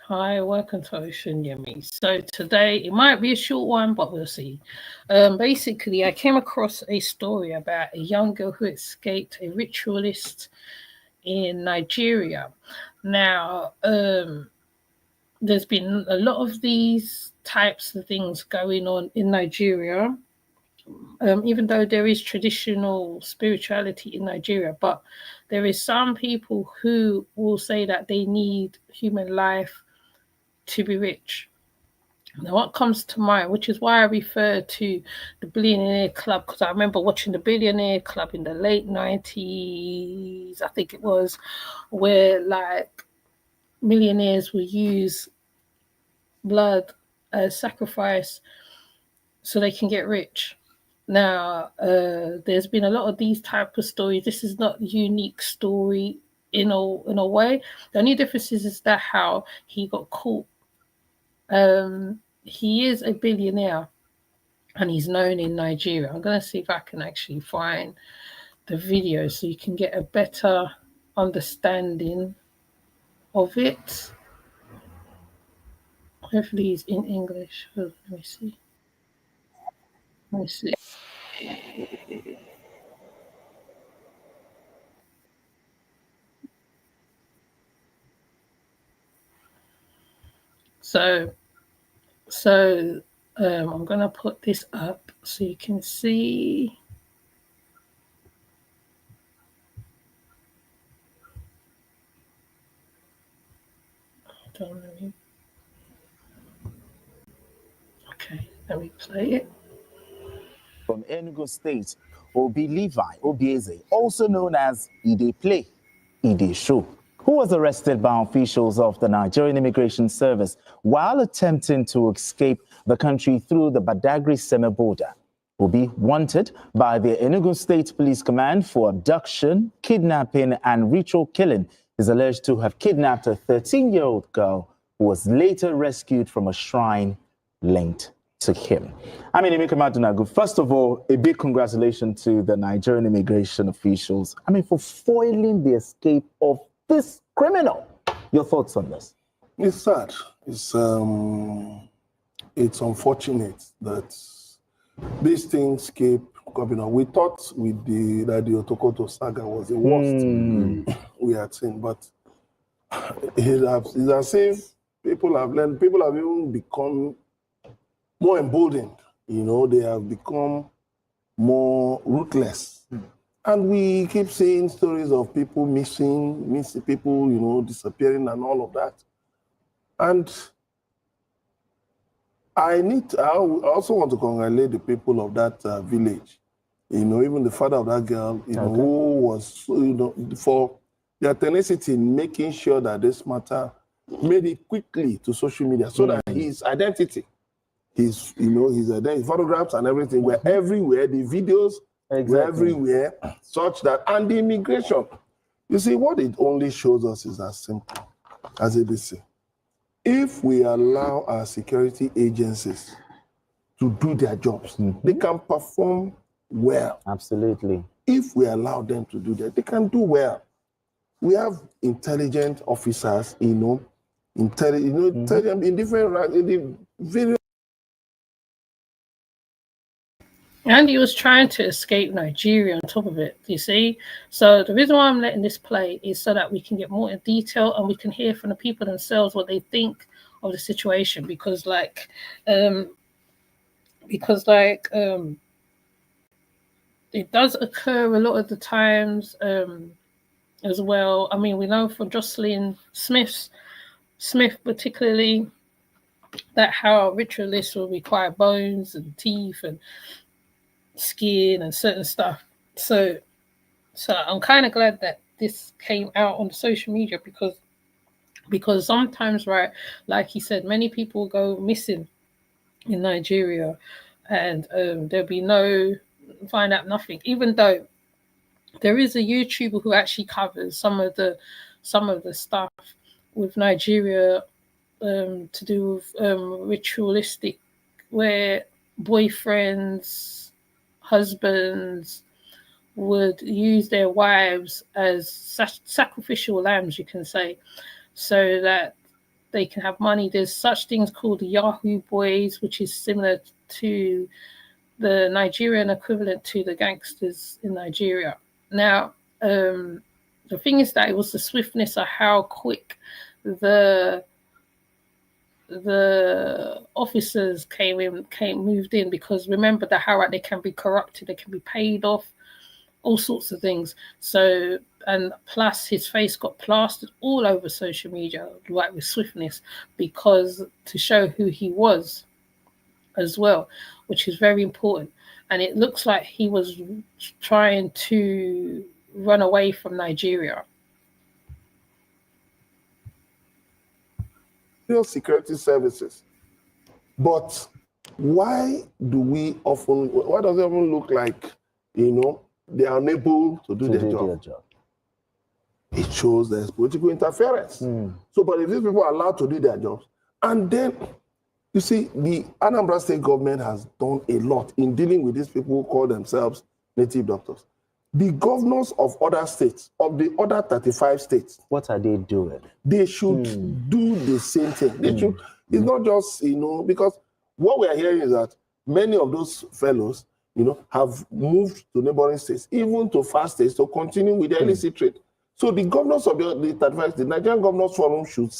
Hi, welcome to Ocean Yemi. So today it might be a short one, but we'll see. Basically, I came across a story about a young girl who escaped a ritualist in Nigeria. Now, there's been a lot of these types of things going on in Nigeria, even though there is traditional spirituality in Nigeria, but there is some people who will say that they need human life to be rich. Now, what comes to mind, which is why I refer to the Billionaire Club, because I remember watching the Billionaire Club in the late 90s, I think it was, where like millionaires will use blood as sacrifice so they can get rich. Now, there's been a lot of these type of stories. This is not a unique story in a way. The only difference is that how he got caught. He is a billionaire and he's known in Nigeria. I'm going to see if I can actually find the video so you can get a better understanding of it. Hopefully it's in English. Let me see. Let me see. So I'm going to put this up so you can see. Okay, let me play it. From Enugu State, Obi Levi Obieze, also known as Ide Play, Ide Show, who was arrested by officials of the Nigerian Immigration Service while attempting to escape the country through the Badagry-Seme border. Obi, wanted by the Enugu State Police Command for abduction, kidnapping, and ritual killing, is alleged to have kidnapped a 13-year-old girl who was later rescued from a shrine linked to him. I mean, Emeka Madunagu, first of all, a big congratulations to the Nigerian immigration officials. I mean, for foiling the escape of this criminal. Your thoughts on this? It's sad. It's unfortunate that these things keep coming on. We thought that the Otokoto saga was the worst we had seen, but it's as if people have learned, people have even become more emboldened. You know, they have become more ruthless. And we keep seeing stories of people missing people, you know, disappearing and all of that. And I also want to congratulate the people of that village. You know, even the father of that girl, you know, who was, you know, for their tenacity in making sure that this matter made it quickly to social media so that his identity, his photographs and everything were everywhere, the videos were everywhere, such that, and the immigration. You see, what it only shows us is as simple as ABC. If we allow our security agencies to do their jobs, they can perform well. Absolutely. If we allow them to do that, they can do well. We have intelligent officers, you know, intelligent in different ranks, in the various. And he was trying to escape Nigeria on top of it, you see? So the reason why I'm letting this play is so that we can get more in detail and we can hear from the people themselves what they think of the situation. Because it does occur a lot of the times as well. I mean, we know from Jocelyn Smith particularly, that how ritualists will require bones and teeth and skin and certain stuff. So I'm kind of glad that this came out on social media because sometimes, right, like he said, many people go missing in Nigeria and there'll be find out nothing, even though there is a YouTuber who actually covers some of the stuff with Nigeria to do with ritualistic, where boyfriends, husbands would use their wives as sacrificial lambs, you can say, so that they can have money. There's such things called the Yahoo Boys, which is similar to the Nigerian equivalent to the gangsters in Nigeria. Now, the thing is that it was the swiftness of how quick the officers moved in, because remember the how they can be corrupted, they can be paid off, all sorts of things. So, and plus his face got plastered all over social media, like with swiftness, because to show who he was as well, which is very important. And it looks like he was trying to run away from Nigeria. Security services. But why does it often look like, they are unable to do their job? It shows there's political interference. So, but if these people are allowed to do their jobs, and then, you see, the Anambra State government has done a lot in dealing with these people who call themselves native doctors. The governors of other states, of the other 35 states, what are they doing? They should do the same thing. They should. It's not just, because what we are hearing is that many of those fellows, have moved to neighboring states, even to far states, to continue with their illicit trade. So the governors of the 35 states, the Nigerian Governors Forum should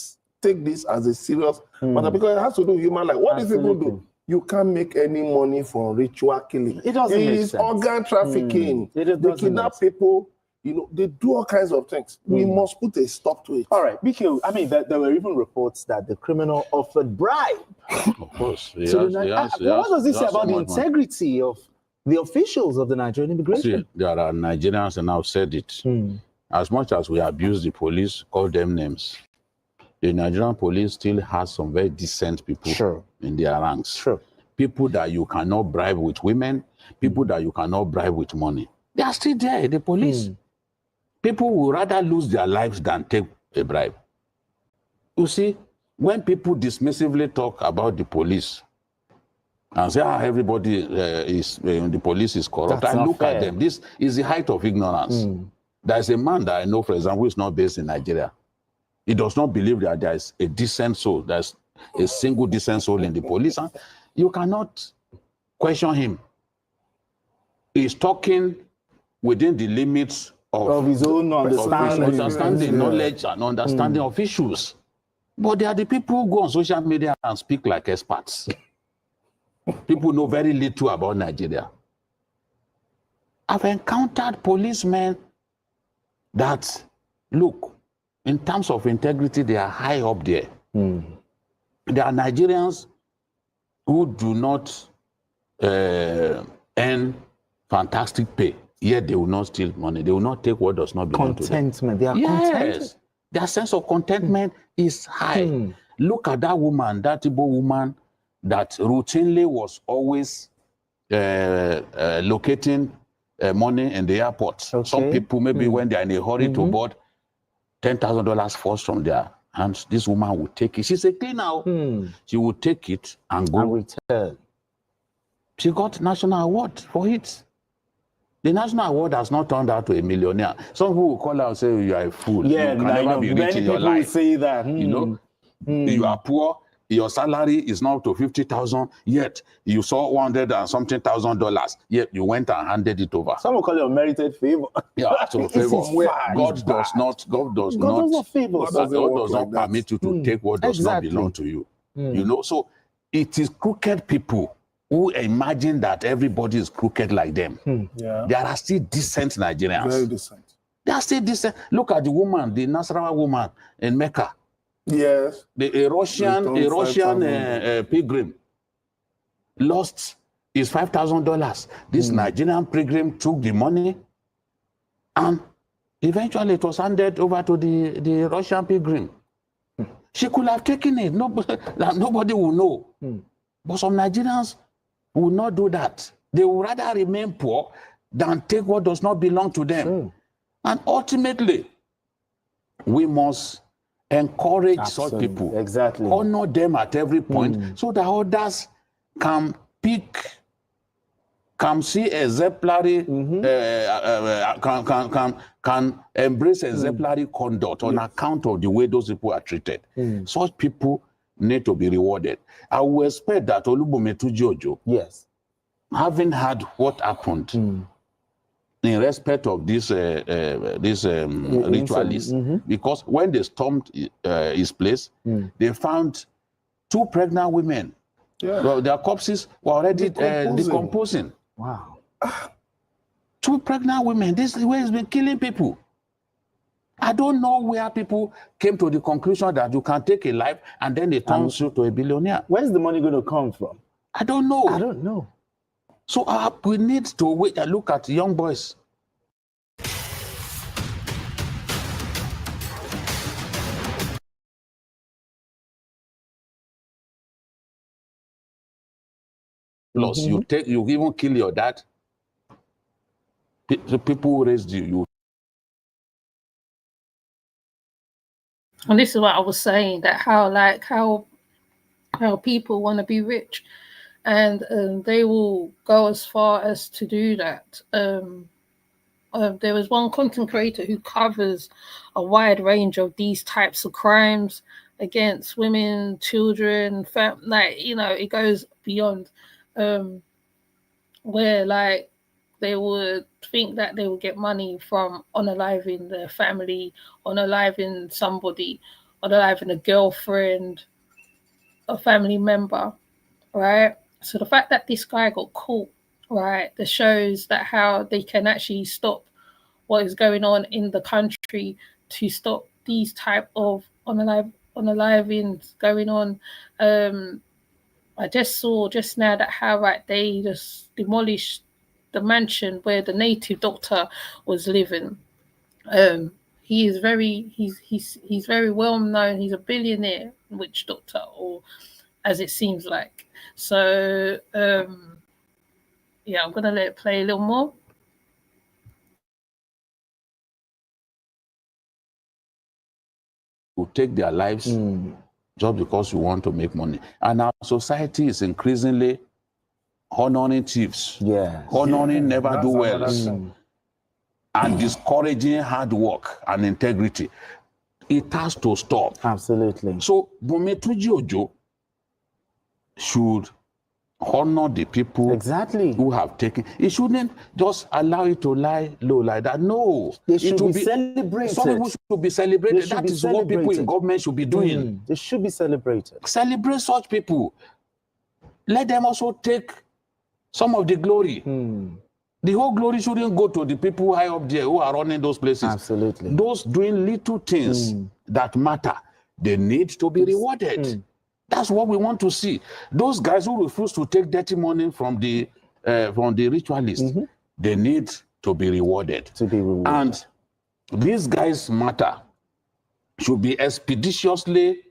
take this as a serious matter, because it has to do with human life. What these people do? You can't make any money from ritual killing. It doesn't make sense. Organ trafficking. They kidnap people. They do all kinds of things. We must put a stop to it. All right, BQ, I mean, there were even reports that the criminal offered bribe. Of course. What does this say about the integrity of the officials of the Nigerian immigration? See, there are Nigerians, and I've said it. As much as we abuse the police, call them names, the Nigerian police still has some very decent people in their ranks. People that you cannot bribe with women, people that you cannot bribe with money. They are still there, the police. People would rather lose their lives than take a bribe. You see, when people dismissively talk about the police and say, everybody the police is corrupt, I look at them. This is the height of ignorance. There's a man that I know, for example, who is not based in Nigeria. He does not believe that there is a decent soul, there's a single decent soul in the police. And you cannot question him. He's talking within the limits of his own understanding, knowledge and understanding of issues. But they are the people who go on social media and speak like experts. People know very little about Nigeria. I've encountered policemen that, look, in terms of integrity, they are high up there. There are Nigerians who do not earn fantastic pay, yet they will not steal money. They will not take what does not belong to them. Contentment. They are contented. Their sense of contentment is high. Look at that woman, that Igbo woman that routinely was always locating money in the airport. Some people, maybe when they're in a hurry to board, $10,000 falls from their hands. This woman will take it. She's a cleaner. She will take it and go. And return. She got national award for it. The national award has not turned out to a millionaire. Some people will call her and say, you are a fool. Yeah, you can never be rich in your life. Will say that. You are poor. Your salary is now to 50,000. Yet you saw $100 and something thousand. Yet you went and handed it over. Some will call it a merited favor. Yeah, so favor. God does not permit you to take what does not belong to you. So it is crooked people who imagine that everybody is crooked like them. There are still decent Nigerians. Very decent. They are still decent. Look at the woman, the Nasarawa woman in Mecca. Yes. A Russian pilgrim lost his $5,000. This Nigerian pilgrim took the money, and eventually it was handed over to the Russian pilgrim. She could have taken it. Nobody will know. But some Nigerians will not do that. They would rather remain poor than take what does not belong to them. And ultimately, we must encourage such people. Honor them at every point so that others can pick can see exemplary, can embrace exemplary conduct on account of the way those people are treated. Such people need to be rewarded. I will expect that Olubunmi Ojo, yes, having had what happened in respect of this ritualist, because when they stormed his place, they found 2 pregnant women. Yeah. Well, their corpses were already decomposing. Wow. 2 pregnant women. This is where he's been killing people. I don't know where people came to the conclusion that you can take a life and then it turns you to a billionaire. Where's the money going to come from? I don't know. I don't know. So we need to wait and look at young boys. Plus, you even kill your dad. The people who raised you. And this is what I was saying, that how people want to be rich, and they will go as far as to do that. There was one content creator who covers a wide range of these types of crimes against women, children, it goes beyond, where like they would think that they would get money from unaliving their family, unaliving somebody, unaliving a girlfriend, a family member, right? So the fact that this guy got caught, right, that shows that how they can actually stop what is going on in the country, to stop these type of unalivings going on. I just saw just now that how they just demolished the mansion where the native doctor was living. He is he's very well known. He's a billionaire witch doctor, or as it seems like. So yeah, I'm gonna let it play a little more. Will take their lives just because you want to make money. And our society is increasingly honoring thieves, honoring never-do-wells, and discouraging hard work and integrity. It has to stop. Absolutely. So Bunmi Ojo should honor the people who have taken. It shouldn't just allow it to lie low like that. No. They should be celebrated. Some people should be celebrated. That is what people in government should be doing. They should be celebrated. Celebrate such people. Let them also take some of the glory. The whole glory shouldn't go to the people high up there who are running those places. Absolutely. Those doing little things that matter, they need to be rewarded. That's what we want to see. Those guys who refuse to take dirty money from the ritualists, they need to be rewarded. And these guys matter, should be expeditiously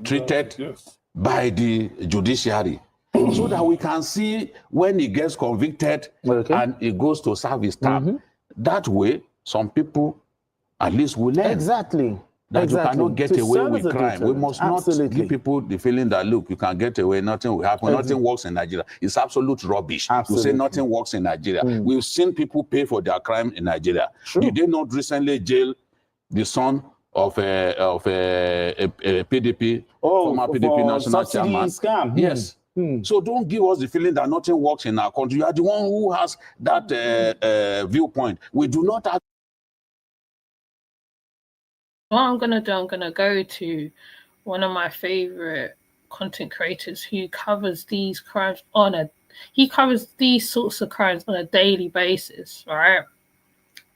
treated by the judiciary, so that we can see when he gets convicted and he goes to serve his term. That way, some people at least will learn. That you cannot get away with crime. We must not give people the feeling that, look, you can get away, nothing will happen, nothing works in Nigeria. It's absolute rubbish. You say nothing works in Nigeria. We've seen people pay for their crime in Nigeria. Did they not recently jail the son of a PDP, former PDP national chairman? Scam. Yes. So don't give us the feeling that nothing works in our country. You are the one who has that viewpoint. We do not have. What I'm gonna do, I'm gonna go to one of my favorite content creators who covers these crimes he covers these sorts of crimes on a daily basis, right?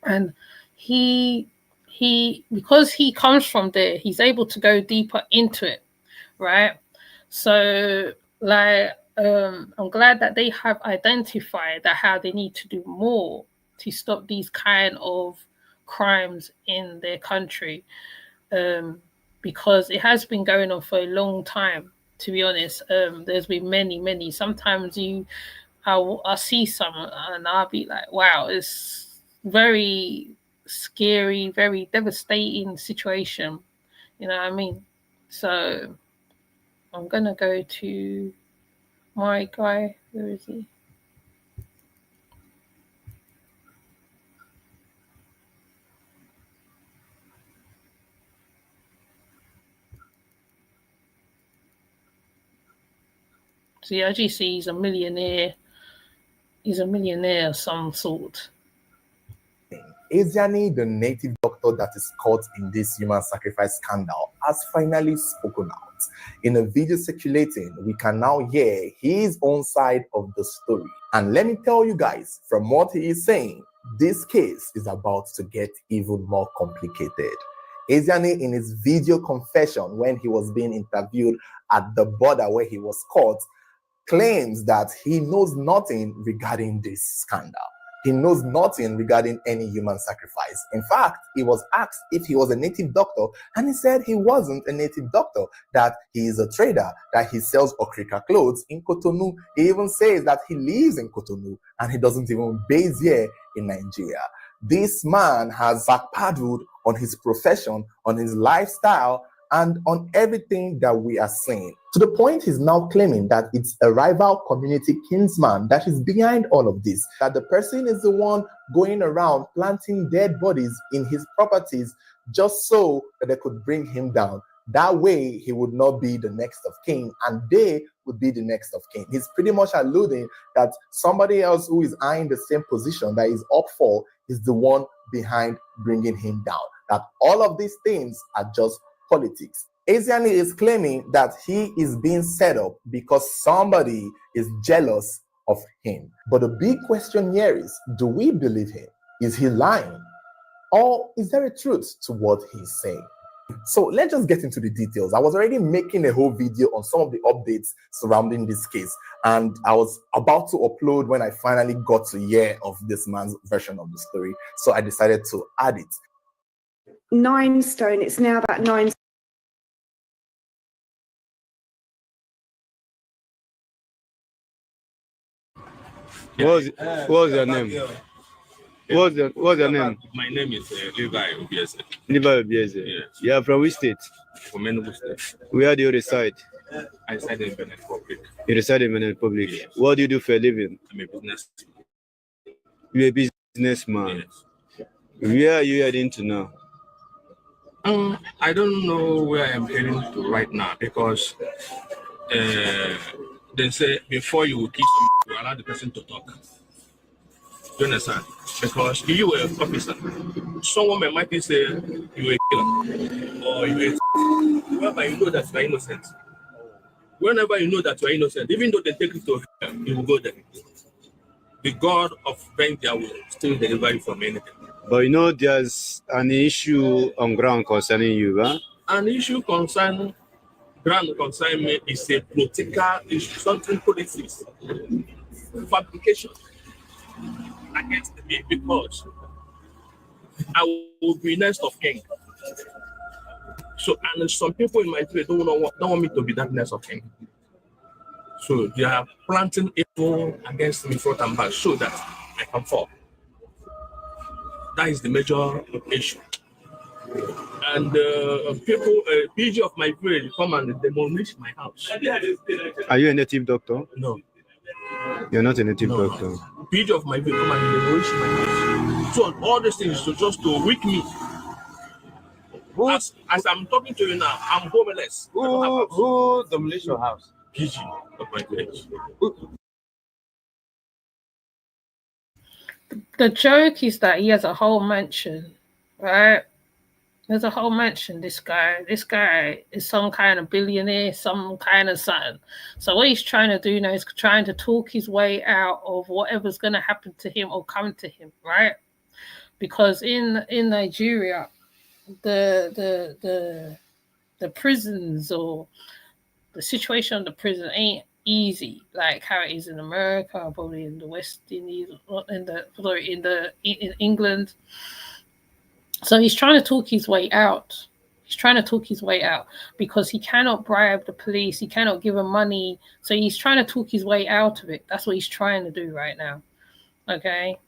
And he because he comes from there, he's able to go deeper into it, right? So like I'm glad that they have identified that how they need to do more to stop these kind of crimes in their country, because it has been going on for a long time, to be honest. There's been many. Sometimes I see some and I'll be like, wow, it's very scary, very devastating situation. You know what I mean? So I'm gonna go to my guy. Where is he? So as you see, he's a millionaire. He's a millionaire of some sort. Ezeani, the native doctor that is caught in this human sacrifice scandal, has finally spoken out. In a video circulating, we can now hear his own side of the story. And let me tell you guys, from what he is saying, this case is about to get even more complicated. Ezeani, in his video confession when he was being interviewed at the border where he was caught, claims that he knows nothing regarding this scandal. He knows nothing regarding any human sacrifice. In fact, he was asked if he was a native doctor, and he said he wasn't a native doctor, that he is a trader, that he sells Okrika clothes in Cotonou. He even says that he lives in Cotonou, and he doesn't even base here in Nigeria. This man has backpedaled on his profession, on his lifestyle, and on everything that we are seeing. To the point he's now claiming that it's a rival community kinsman that is behind all of this, that the person is the one going around planting dead bodies in his properties just so that they could bring him down. That way, he would not be the next of kin, and they would be the next of kin. He's pretty much alluding that somebody else who is eyeing the same position that he's up for is the one behind bringing him down. That all of these things are just politics. Ezeani is claiming that he is being set up because somebody is jealous of him. But the big question here is, do we believe him? Is he lying? Or is there a truth to what he's saying? So let's just get into the details. I was already making a whole video on some of the updates surrounding this case, and I was about to upload when I finally got to hear of this man's version of the story. So I decided to add it. 9 stone. It's now about 9. What's your name? What's your name? My name is Levi Obieze. Levi Obieze. Yes. You are from which state? From Enugu State. Where do you reside? I reside in Benin Republic. You reside in Benin Republic. Yes. What do you do for a living? I'm a business. You're a businessman. Yes. Where are you heading to now? I don't know where I am heading to right now, because they say before you kill someone, you allow the person to talk. You understand? Because if you were an officer, someone might say you were a killer or you were whenever you know that you are innocent. Whenever you know that you are innocent, even though they take you to hell, you will go there. The God of vengeance will still deliver you from anything. But you know, there's an issue on ground concerning you, huh? An issue concerning ground concerning me is a political issue, something politics, fabrication against me, because I will be next of king. So, and some people in my trade don't want me to be that next of king. So they are planting evil against me front and back so that I can fall. That is the major issue. And people, PG of my village come and demolish my house. Are you a native doctor? No. You're not a native doctor. PG of my village come and demolish my house. So all these things is just to weak me. As I'm talking to you now, I'm homeless. Who demolished your house? PG of my village. The joke is that he has a whole mansion, right? There's a whole mansion. This guy is some kind of billionaire, some kind of something. So what he's trying to do now is trying to talk his way out of whatever's going to happen to him or come to him, right? Because in Nigeria, the prisons or the situation of the prison ain't easy like how it is in America, or probably in the West Indies, or in England. So he's trying to talk his way out. He's trying to talk his way out because he cannot bribe the police. He cannot give them money. So he's trying to talk his way out of it. That's what he's trying to do right now. Okay.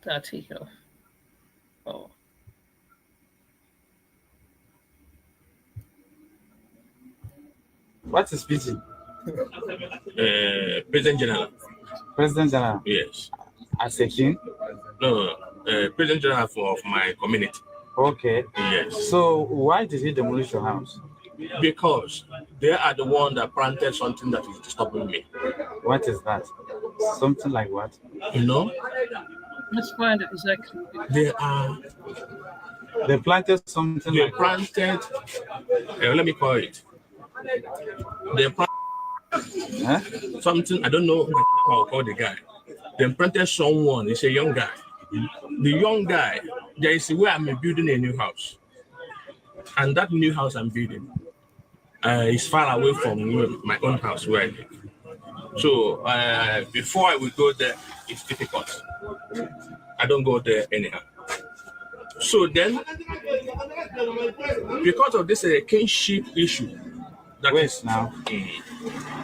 Did I take it off? Oh. What is PG? President General. President General? Yes. As a king? No, President General of my community. Okay. Yes. So why did he demolish your house? Because they are the one that planted something that is disturbing me. What is that? Something like what? You know? Let's find out exactly. They planted something. They planted. Let me call it. They planted something. I don't know how I'll call the guy. They planted someone. He's a young guy. The young guy. There is where I'm building a new house, and that new house I'm building is far away from my own house where I live. So before I will go there, it's difficult. I don't go there anyhow. So then, because of this kinship issue, that is now.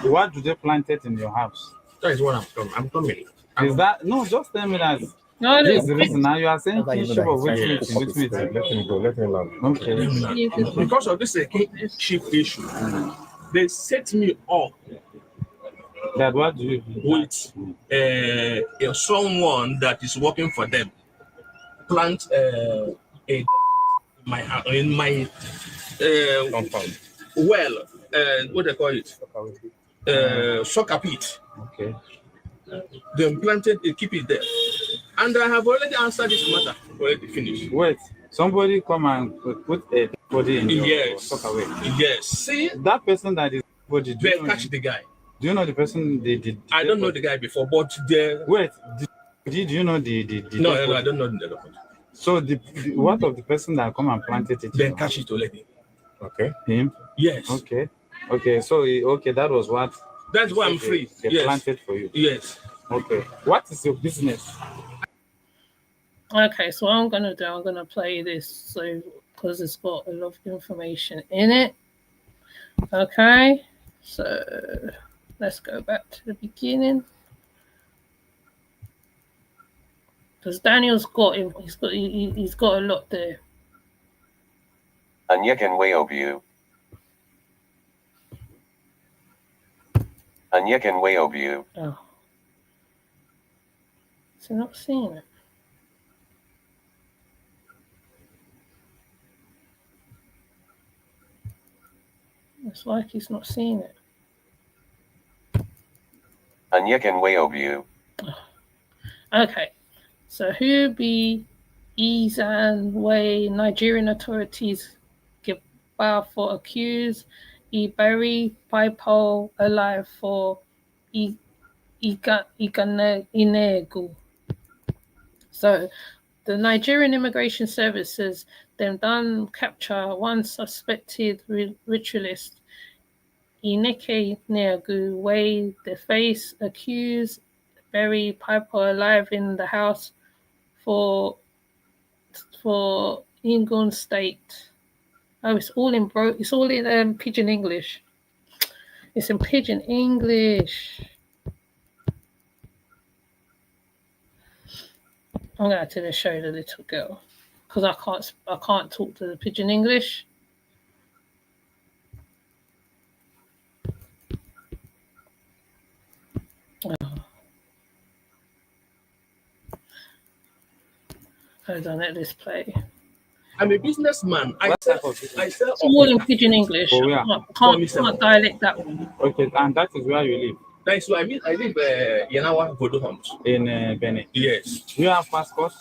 What do they plant it in your house? That is what I'm coming. Is that no? Just tell me that. No, this is the reason. Now you are saying kinship of which meeting? Let him go. Let him learn. Okay. Because of this kinship issue, they set me up. That what do you with someone that is working for them plant in my compound. Well, what they call it? Soccer pit. Okay. They planted it, keep it there. And I have already answered this matter. Already finished. Wait, somebody come and put a body in your soccer way. Yes. See that person that is body. They catch the guy. Do you know the person they did? I don't know the guy before, but the wait. Did you know the No, I don't know the body. So the what of the person that come and planted it? Then catch it already. Okay. Him? Yes. Okay. Okay. So that was what. That's why I'm free. They planted for you. Yes. Okay. What is your business? Okay, so what I'm gonna do, I'm gonna play this so because it's got a lot of information in it. Okay, so let's go back to the beginning. Because Daniel's got him, he's got a lot there. Anyekan Weobu. Anyekan Weobu. Oh. So not seeing it. It's like he's not seeing it. Anyekan Weobu. Okay. So who be Izan Way Nigerian authorities give bail for accused Iberi Pipo alive for Inegu. So the Nigerian Immigration Services then done capture one suspected ritualist Ineke Negu Way the face accused Berry Piper alive in the house for Ingun State. Oh, it's all in Pidgin English. It's in Pidgin English. I'm gonna have to show the little girl because I can't talk to the Pidgin English. Oh. Hold on, let this play. I'm a businessman. I sell all in Pidgin English. Oh, yeah. Can't dialect that one. Okay, and that is where you live. That's why I live Yanawa Vodo Homes. In Benin. Yes. Do you have passport?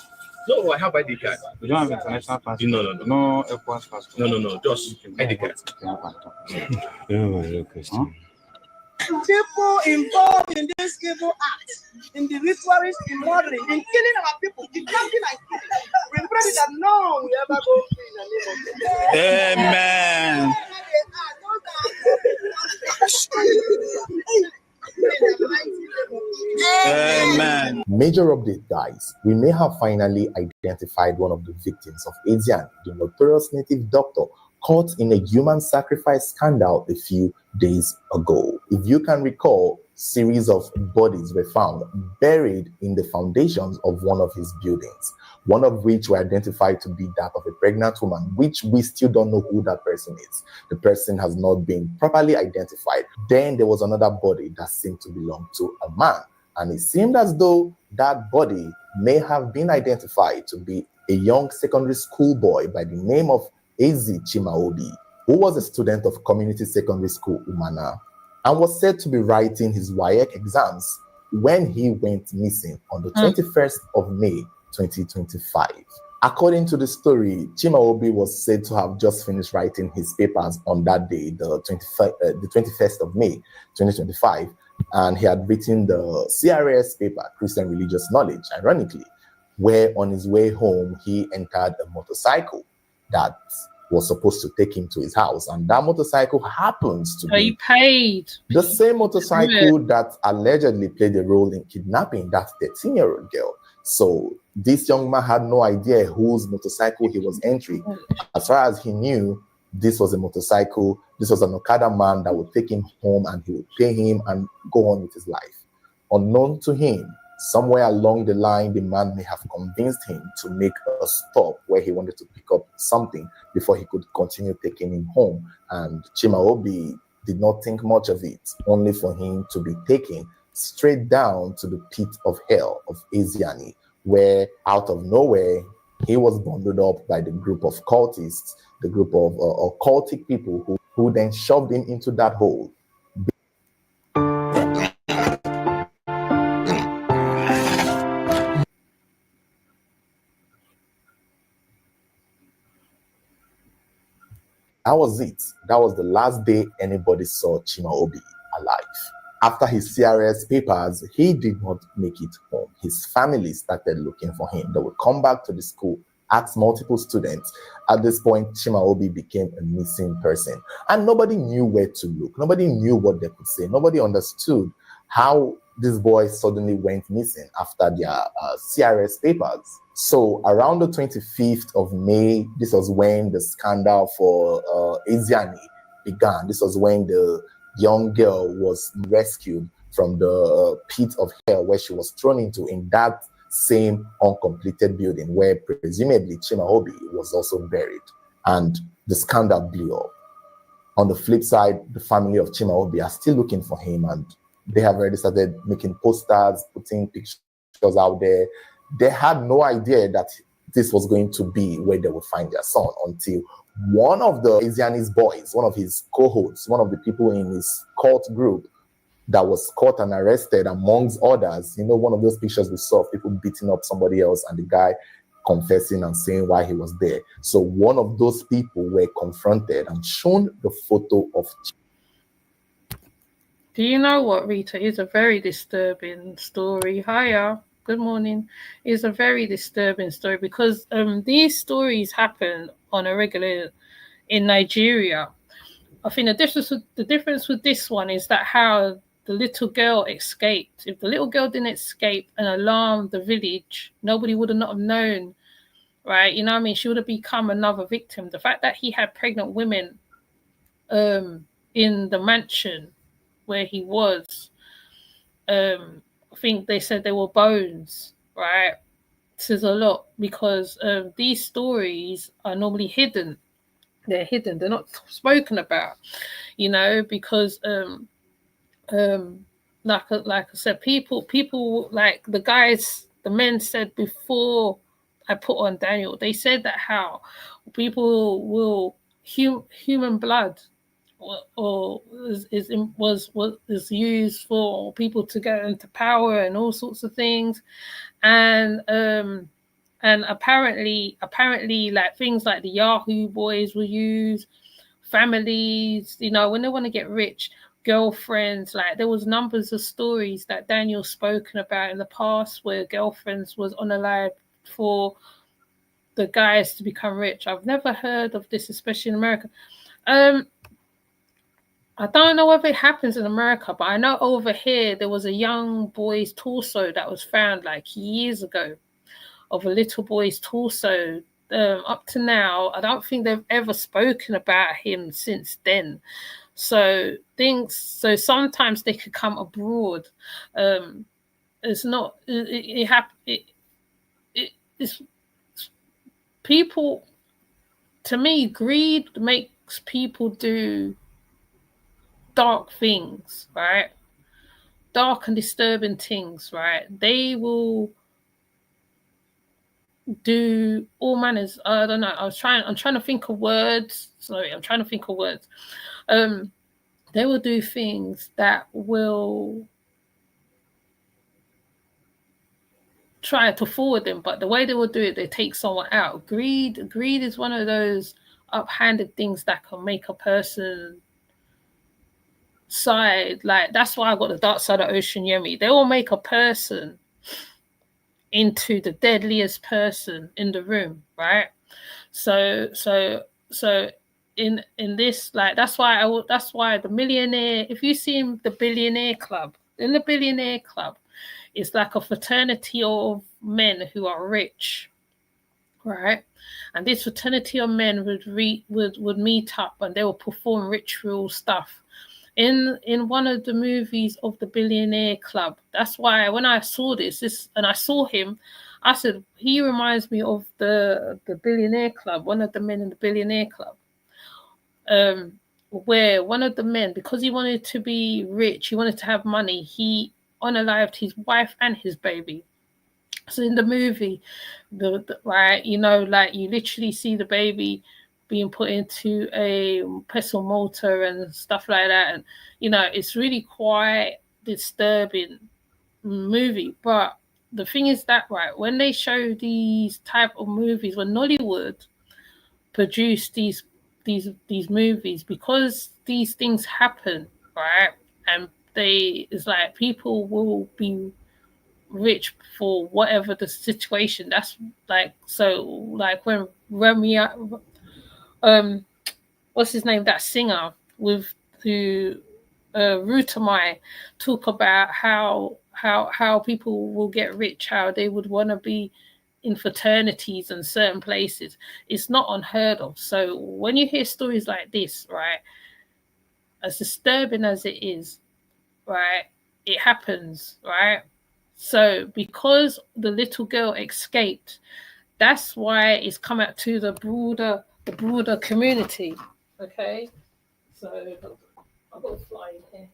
No, I have ID card. You don't have international passport? No. No F1 passport? No, just ID card. People involved in this evil act, in the ritualist, in murdering, in killing our people, kidnapping and killing. We pray that no we ever go free in the name of Amen. Amen. Major update, guys. We may have finally identified one of the victims of Asian, the notorious native doctor caught in a human sacrifice scandal a few days ago. If you can recall, series of bodies were found buried in the foundations of one of his buildings, one of which were identified to be that of a pregnant woman, which we still don't know who that person is. The person has not been properly identified. Then there was another body that seemed to belong to a man, and it seemed as though that body may have been identified to be a young secondary school boy by the name of Ezi Chimaobi. who was a student of community secondary school Umana and was said to be writing his WAEC exams when he went missing on the 21st of May 2025. According to the story, Chimaobi was said to have just finished writing his papers on that day, the 21st of May 2025, and he had written the CRS paper, Christian Religious Knowledge, ironically, where on his way home, he entered a motorcycle that was supposed to take him to his house. And that motorcycle happens to be the same motorcycle that allegedly played a role in kidnapping that 13-year-old girl. So this young man had no idea whose motorcycle he was entering. As far as he knew, this was a motorcycle. This was an Okada man that would take him home and he would pay him and go on with his life. Unknown to him, somewhere along the line, the man may have convinced him to make a stop where he wanted to pick up something before he could continue taking him home. And Chimaobi did not think much of it, only for him to be taken straight down to the pit of hell of Eziani, where out of nowhere, he was bundled up by the group of cultists, the group of occultic people who then shoved him into that hole. That was it. That was the last day anybody saw Chimaobi alive. After his CRS papers, he did not make it home. His family started looking for him. They would come back to the school, ask multiple students. At this point, Chimaobi became a missing person. And nobody knew where to look. Nobody knew what they could say. Nobody understood how this boy suddenly went missing after their CRS papers. So around the 25th of May, this was when the scandal for Eziani began. This was when the young girl was rescued from the pit of hell where she was thrown into, in that same uncompleted building where presumably Chimaobi was also buried. And the scandal blew up. On the flip side, the family of Chimaobi are still looking for him, and they have already started making posters, putting pictures out there. They had no idea that this was going to be where they would find their son until one of the Eziani's boys, one of his cohorts, one of the people in his cult group that was caught and arrested, amongst others. You know, one of those pictures we saw of people beating up somebody else and the guy confessing and saying why he was there. So one of those people were confronted and shown the photo of. Do you know what, Rita? It's a very disturbing story. Hiya. Good morning. It's a very disturbing story because these stories happen on a regular in Nigeria. I think the difference with this one is that how the little girl escaped. If the little girl didn't escape and alarm the village, nobody would have not have known, right? You know what I mean? She would have become another victim. The fact that he had pregnant women in the mansion where he was, I think they said they were bones, right? Says a lot because these stories are normally hidden. They're hidden. They're not spoken about, you know, because like I said, people like the men said before I put on Daniel, they said that how people will human blood or is used for people to get into power and all sorts of things, and apparently like things like the Yahoo boys will use, families, you know, when they want to get rich, girlfriends. Like there was numbers of stories that Daniel's spoken about in the past where girlfriends was unalive for the guys to become rich. I've never heard of this, especially in America. I don't know if it happens in America, but I know over here there was a young boy's torso that was found like years ago, of a little boy's torso. Up to now, I don't think they've ever spoken about him since then. So sometimes they could come abroad. It's not. It's people. To me, greed makes people do dark things, right? Dark and disturbing things, right? They will do all manners. I don't know. I'm trying to think of words. Sorry, I'm trying to think of words. They will do things that will try to forward them, but the way they will do it, they take someone out. Greed is one of those uphanded things that can make a person side. Like, that's why I got the dark side of Ocean Yemi. They will make a person into the deadliest person in the room, right? So in this, like, that's why the Millionaire, if you see the Billionaire Club, in the Billionaire Club, it's like a fraternity of men who are rich, right? And this fraternity of men would meet up and they will perform ritual stuff. In one of the movies of the Billionaire Club, that's why when I saw this and I saw him, I said, he reminds me of the Billionaire Club, one of the men in the Billionaire Club. Where one of the men, because he wanted to be rich, he wanted to have money, he unalived his wife and his baby. So in the movie, right, you know, like, you literally see the baby being put into a pestle mortar and stuff like that, and you know, it's really quite disturbing movie. But the thing is that, right, when they show these type of movies, when Nollywood produce these movies, because these things happen, right, and it's like people will be rich for whatever the situation. That's like, so like when Remy, what's his name, that singer with who Rutamai, talk about how people will get rich, how they would want to be in fraternities and certain places. It's not unheard of. So when you hear stories like this, right, as disturbing as it is, right, it happens, right? So because the little girl escaped, that's why it's come out to the broader community. Okay, so I've got a fly in here.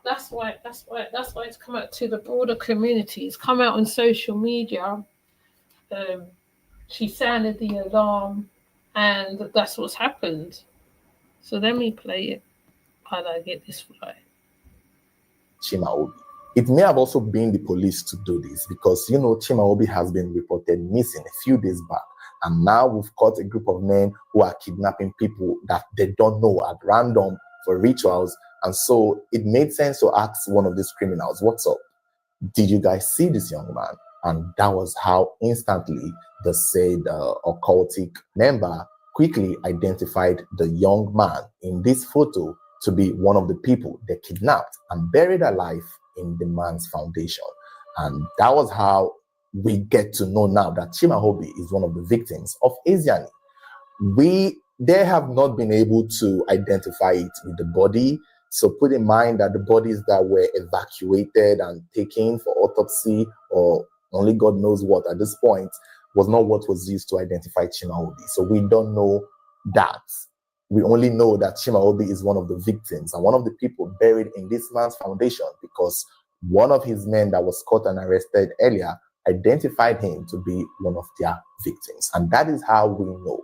That's why it's come out to the broader community. It's come out on social media. She sounded the alarm, and that's what's happened. So let me play it while I get this fly. Chimaobi. It may have also been the police to do this, because, you know, Chimaobi has been reported missing a few days back. And now we've caught a group of men who are kidnapping people that they don't know at random for rituals. And so it made sense to ask one of these criminals, what's up? Did you guys see this young man? And that was how instantly the said occultic member quickly identified the young man in this photo to be one of the people they kidnapped and buried alive in the man's foundation. And that was how we get to know now that Chimaobi is one of the victims of Asiani. They have not been able to identify it with the body. So put in mind that the bodies that were evacuated and taken for autopsy, or only God knows what at this point, was not what was used to identify Chimaobi. So we don't know that. We only know that Chimaobi is one of the victims and one of the people buried in this man's foundation, because one of his men that was caught and arrested earlier identified him to be one of their victims. And that is how we know.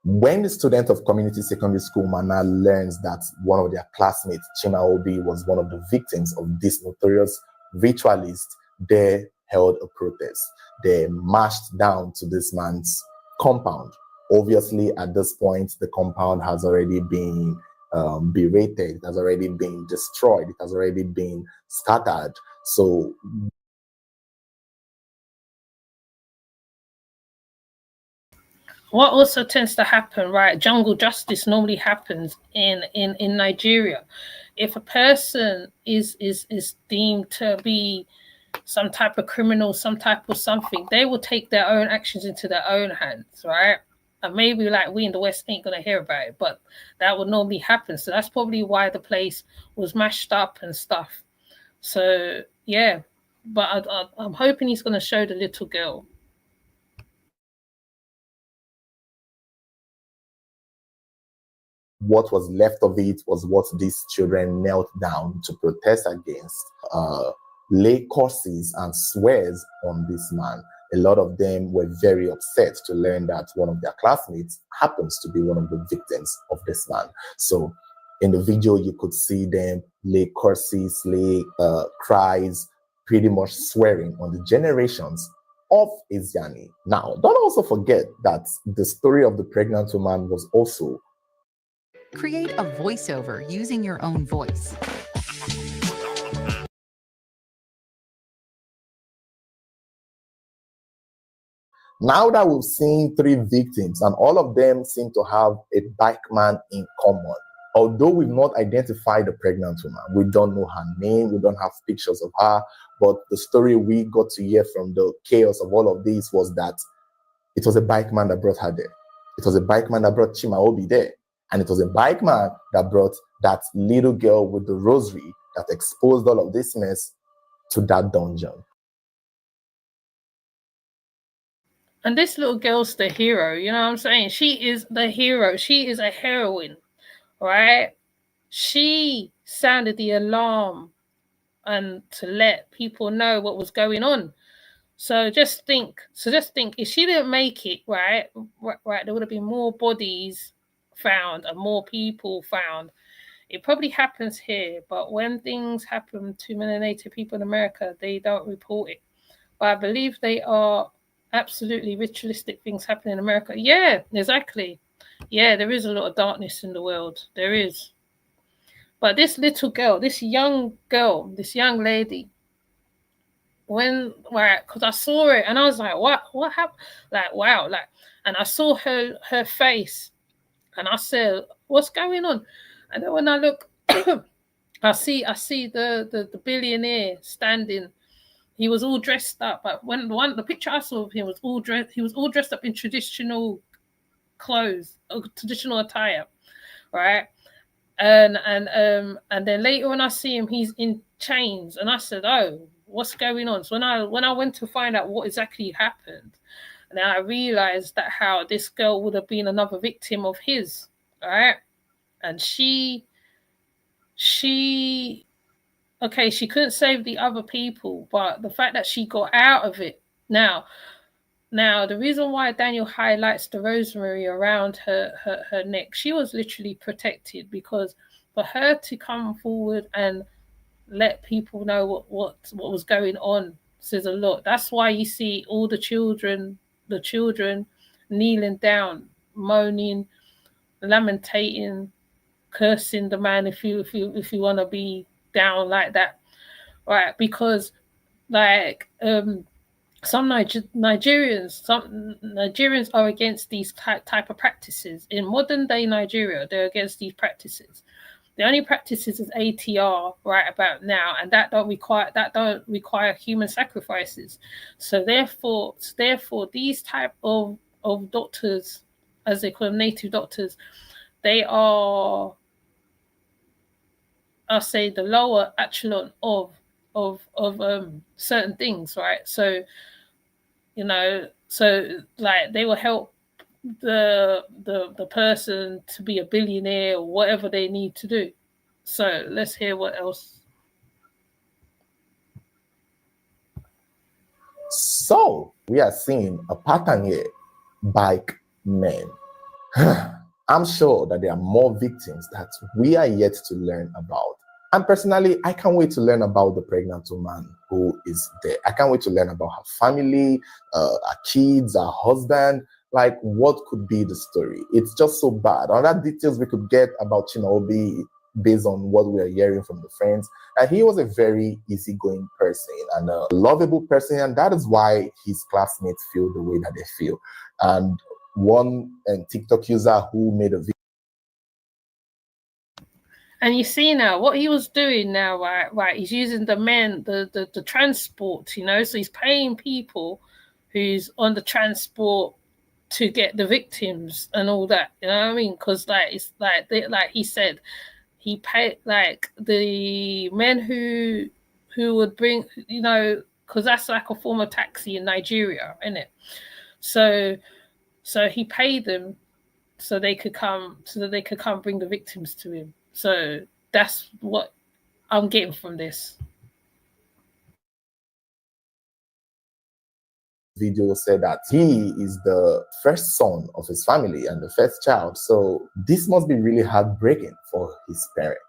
When the student of community secondary school Mana learns that one of their classmates, Chimaobi, was one of the victims of this notorious ritualist, they held a protest. They marched down to this man's compound. Obviously, at this point, the compound has already been berated, it has already been destroyed, it has already been scattered. So what also tends to happen, right? Jungle justice normally happens in Nigeria. If a person is deemed to be some type of criminal, some type of something, they will take their own actions into their own hands, right? And maybe like we in the West ain't gonna hear about it, but that would normally happen. So that's probably why the place was mashed up and stuff. So yeah, but I'm hoping he's gonna show the little girl. What was left of it was what these children knelt down to protest against, lay curses and swears on this man. a lot of them were very upset to learn that one of their classmates happens to be one of the victims of this man. So in the video, you could see them lay curses, lay cries, pretty much swearing on the generations of Eziani. Now, don't also forget that the story of the pregnant woman was also create a voiceover using your own voice. Now that we've seen 3 victims and all of them seem to have a bike man in common, although we've not identified the pregnant woman, we don't know her name, we don't have pictures of her, but the story we got to hear from the chaos of all of this was that it was a bike man that brought her there. It was a bike man that brought Chimaobi there. And it was a bike man that brought that little girl with the rosary that exposed all of this mess to that dungeon. And this little girl's the hero, you know what I'm saying? She is the hero. She is a heroine, right? She sounded the alarm and to let people know what was going on. So just think, if she didn't make it, right, there would have been more bodies found and more people found. It probably happens here, but when things happen to melanated people in America, they don't report it. But I believe they are absolutely ritualistic things happening in America. Yeah, exactly. Yeah, there is a lot of darkness in the world. There is. But this little girl, this young lady, because I saw it and I was like, what happened? Like, wow, and I saw her face and I said, what's going on? And then when I look, I see the billionaire standing. He was all dressed up, but when the picture I saw of him was all dressed, he was all dressed up in traditional clothes, traditional attire, right? And then later when I see him, he's in chains, and I said, "Oh, what's going on?" So when I went to find out what exactly happened, and then I realized that how this girl would have been another victim of his, right? And she okay, she couldn't save the other people, but the fact that she got out of it. Now, the reason why Daniel highlights the rosemary around her neck, she was literally protected, because for her to come forward and let people know what was going on says a lot. That's why you see all the children kneeling down, moaning, lamentating, cursing the man if you want to be down like that, right? Because like some Nigerians are against these type of practices. In modern day Nigeria, they're against these practices. The only practices is ATR right about now, and that don't require human sacrifices. So therefore these type of doctors, as they call them, native doctors, they are, I'll say, the lower echelon of certain things, right? So, you know, so like they will help the person to be a billionaire or whatever they need to do. So let's hear what else. So we are seeing a pattern here. Bike men. I'm sure that there are more victims that we are yet to learn about. And personally, I can't wait to learn about the pregnant woman who is there. I can't wait to learn about her family, her kids, her husband. Like, what could be the story? It's just so bad. Other details we could get about Chimaobi based on what we are hearing from the friends. And he was a very easygoing person and a lovable person. And that is why his classmates feel the way that they feel. And one TikTok user who made a video. And you see now what he was doing now, right? He's using the transport, you know, so he's paying people who's on the transport to get the victims and all that, you know what I mean? Because like it's like he said, he paid like the men who would bring, you know, because that's like a form of taxi in Nigeria, isn't it? So he paid them so they could come bring the victims to him. So that's what I'm getting from this. video said that he is the first son of his family and the first child. So this must be really heartbreaking for his parents.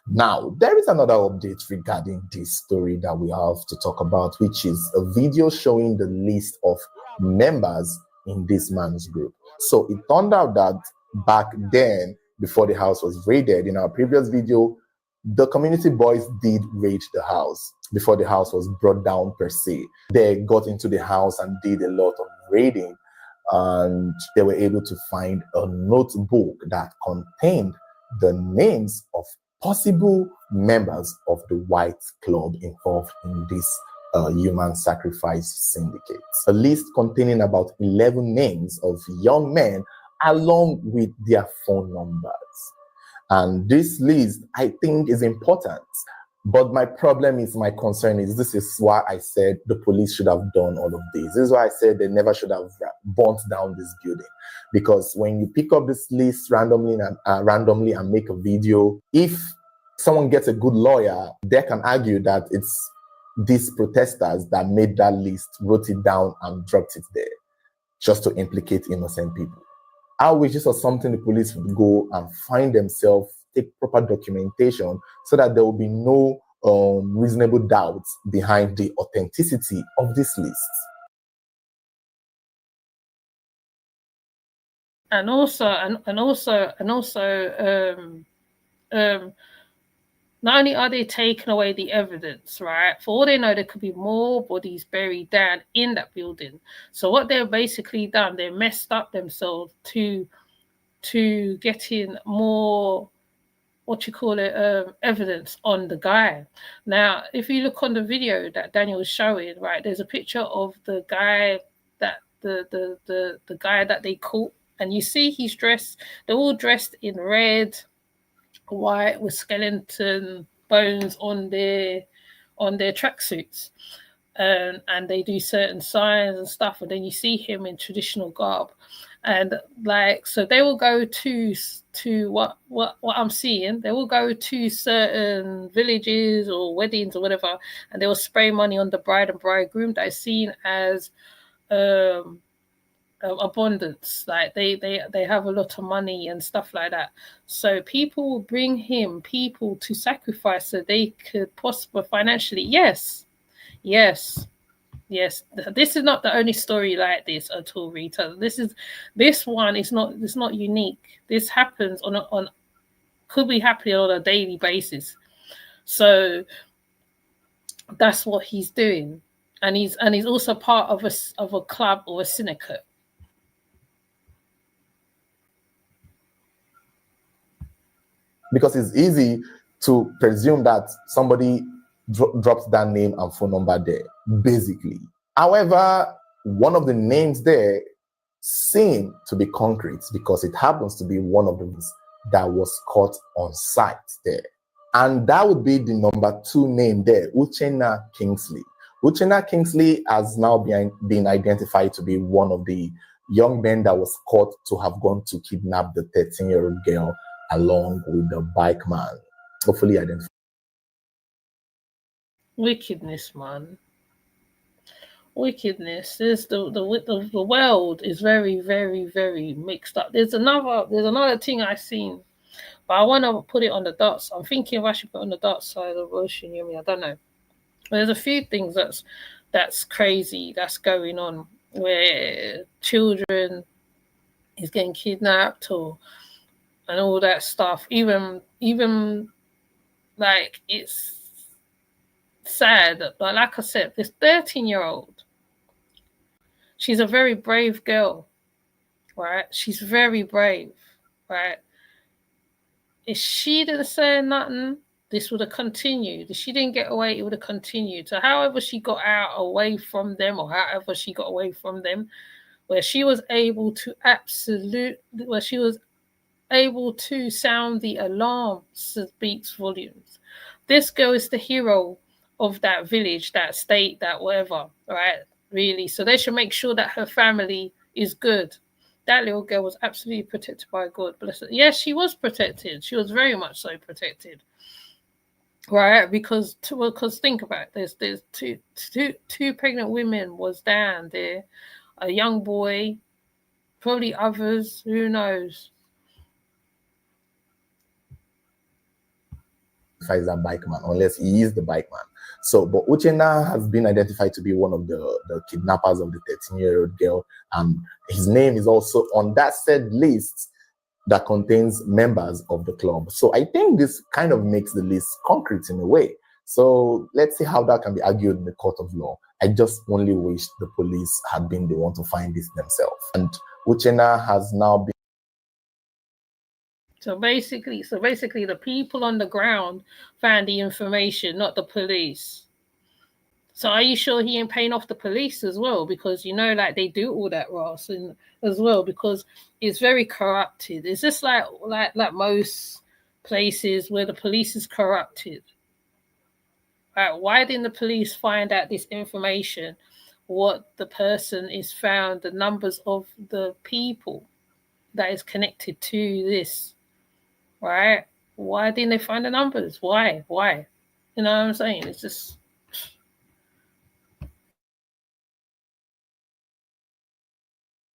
Now, there is another update regarding this story that we have to talk about, which is a video showing the list of members in this man's group. So it turned out that back then, before the house was raided, in our previous video, the community boys did raid the house before the house was brought down per se. They got into the house and did a lot of raiding, and they were able to find a notebook that contained the names of possible members of the white club involved in this human sacrifice syndicate. A list containing about 11 names of young men along with their phone numbers. And this list, I think, is important. But my concern is, this is why I said the police should have done all of this. This is why I said they never should have burnt down this building. Because when you pick up this list randomly and make a video, if someone gets a good lawyer, they can argue that it's these protesters that made that list, wrote it down and dropped it there just to implicate innocent people. I wish this was something the police would go and find themselves, take proper documentation so that there will be no reasonable doubts behind the authenticity of this list. And also, not only are they taking away the evidence, right? For all they know, there could be more bodies buried down in that building. So what they've basically done, they messed up themselves to getting more, evidence on the guy. Now, if you look on the video that Daniel was showing, right, there's a picture of the guy that the guy that they caught, and you see he's dressed. They're all dressed in red, white, with skeleton bones on their tracksuits, and they do certain signs and stuff, and then you see him in traditional garb, and so they will go to what I'm seeing. They will go to certain villages or weddings or whatever, and they will spray money on the bride and bridegroom that is seen as abundance, like they have a lot of money and stuff like that. So people will bring him people to sacrifice so they could prosper financially. Yes. This is not the only story like this at all, Rita. This one is not, it's not unique. This happens could be happening on a daily basis. So that's what he's doing, and he's also part of a club or a syndicate. Because it's easy to presume that somebody drops that name and phone number there, basically. However, one of the names there seem to be concrete because it happens to be one of the ones that was caught on site there. And that would be the number 2 name there, Uchenna Kingsley. Uchenna Kingsley has now been identified to be one of the young men that was caught to have gone to kidnap the 13-year-old girl along with the bike man, hopefully identified. Wickedness, man. Wickedness. The world is very, very, very mixed up. There's another thing I've seen, but I want to put it on the dots. I'm thinking if I should put it on the dot side of ocean. I don't know. There's a few things that's crazy that's going on, where children is getting kidnapped and all that stuff. Even like, it's sad, but like I said, this 13-year-old, she's a very brave girl, right? She's very brave, right? If she didn't say nothing, this would have continued. If she didn't get away, it would have continued. So however she got away from them, where she was able to sound the alarm, speaks volumes. This girl is the hero of that village, that state, that whatever, right? Really. So they should make sure that her family is good. That little girl was absolutely protected by God. Bless her. Yes, she was protected. She was very much so protected. right? Because think about it, there's two pregnant women was down there, a young boy, probably others, who knows. As a bike man, unless he is the bike man. So, but Uchenna has been identified to be one of the kidnappers of the 13-year-old girl. His name is also on that said list that contains members of the club. So I think this kind of makes the list concrete in a way. So let's see how that can be argued in the court of law. I just only wish the police had been the one to find this themselves. And Uchenna has now been. So basically, the people on the ground found the information, not the police. So are you sure he ain't paying off the police as well? Because, you know, like they do all that Ross and as well, because it's very corrupted. It's just like most places where the police is corrupted. Right? Why didn't the police find out this information? What the person is found, the numbers of the people that is connected to this, right? Why didn't they find the numbers? Why? You know what I'm saying? It's just.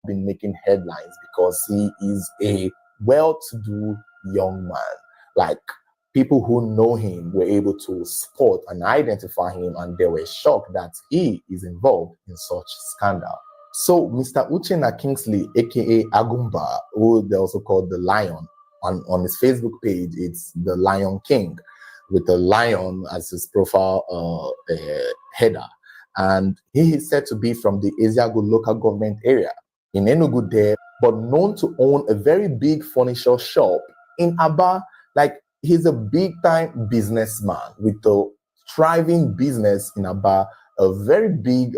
Been making headlines because he is a well-to-do young man. Like, people who know him were able to spot and identify him, and they were shocked that he is involved in such scandal. So Mr. Uchenna Kingsley, aka Agumba, who they also called the Lion, on his Facebook page, it's the Lion King, with the lion as his profile header. And he is said to be from the Eziago local government area in Enugu there, but known to own a very big furniture shop in Aba. Like, he's a big-time businessman with a thriving business in Aba, a very big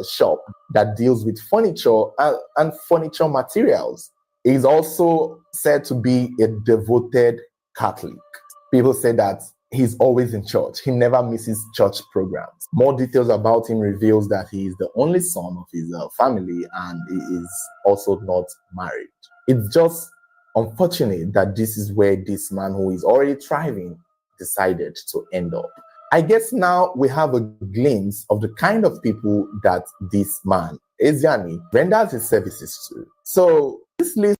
shop that deals with furniture and furniture materials. He's also said to be a devoted Catholic. People say that he's always in church. He never misses church programs. More details about him reveals that he is the only son of his family, and he is also not married. It's just unfortunate that this is where this man who is already thriving decided to end up. I guess now we have a glimpse of the kind of people that this man, Eziani, renders his services to. So this list.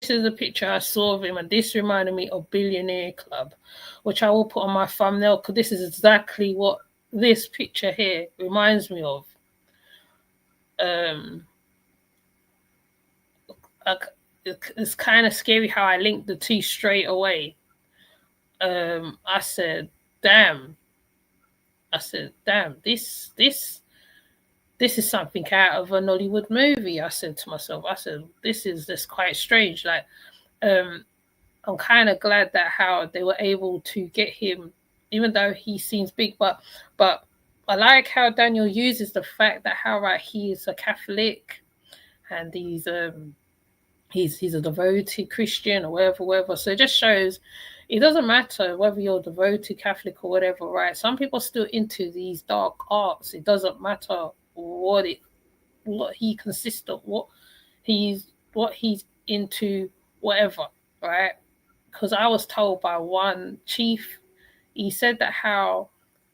This is a picture I saw of him, and this reminded me of Billionaire Club, which I will put on my thumbnail because this is exactly what this picture here reminds me of. It's kind of scary how I linked the two straight away. I said, damn, this is something out of a Nollywood movie. I said to myself, this is just quite strange. Like, I'm kind of glad that how they were able to get him, even though he seems big, but I like how Daniel uses the fact that how he is a Catholic and he's a devoted Christian or whatever. So it just shows it doesn't matter whether you're devoted Catholic or whatever, right? Some people are still into these dark arts. It doesn't matter what he consists of, what he's into, whatever, right? Because I was told by one chief, he said that how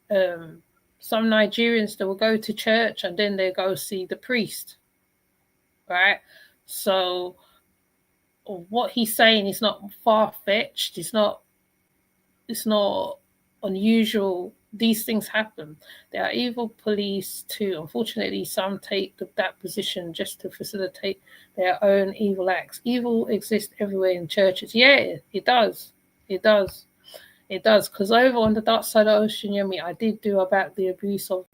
some Nigerians, they will go to church and then they go see the priest, right? So what he's saying is not far-fetched. It's not unusual. These things happen. There are evil police too. Unfortunately, some take that position just to facilitate their own evil acts. Evil exists everywhere in churches. Yeah, it does. Because over on the dark side of the ocean, Yemi, I did do about the abuse of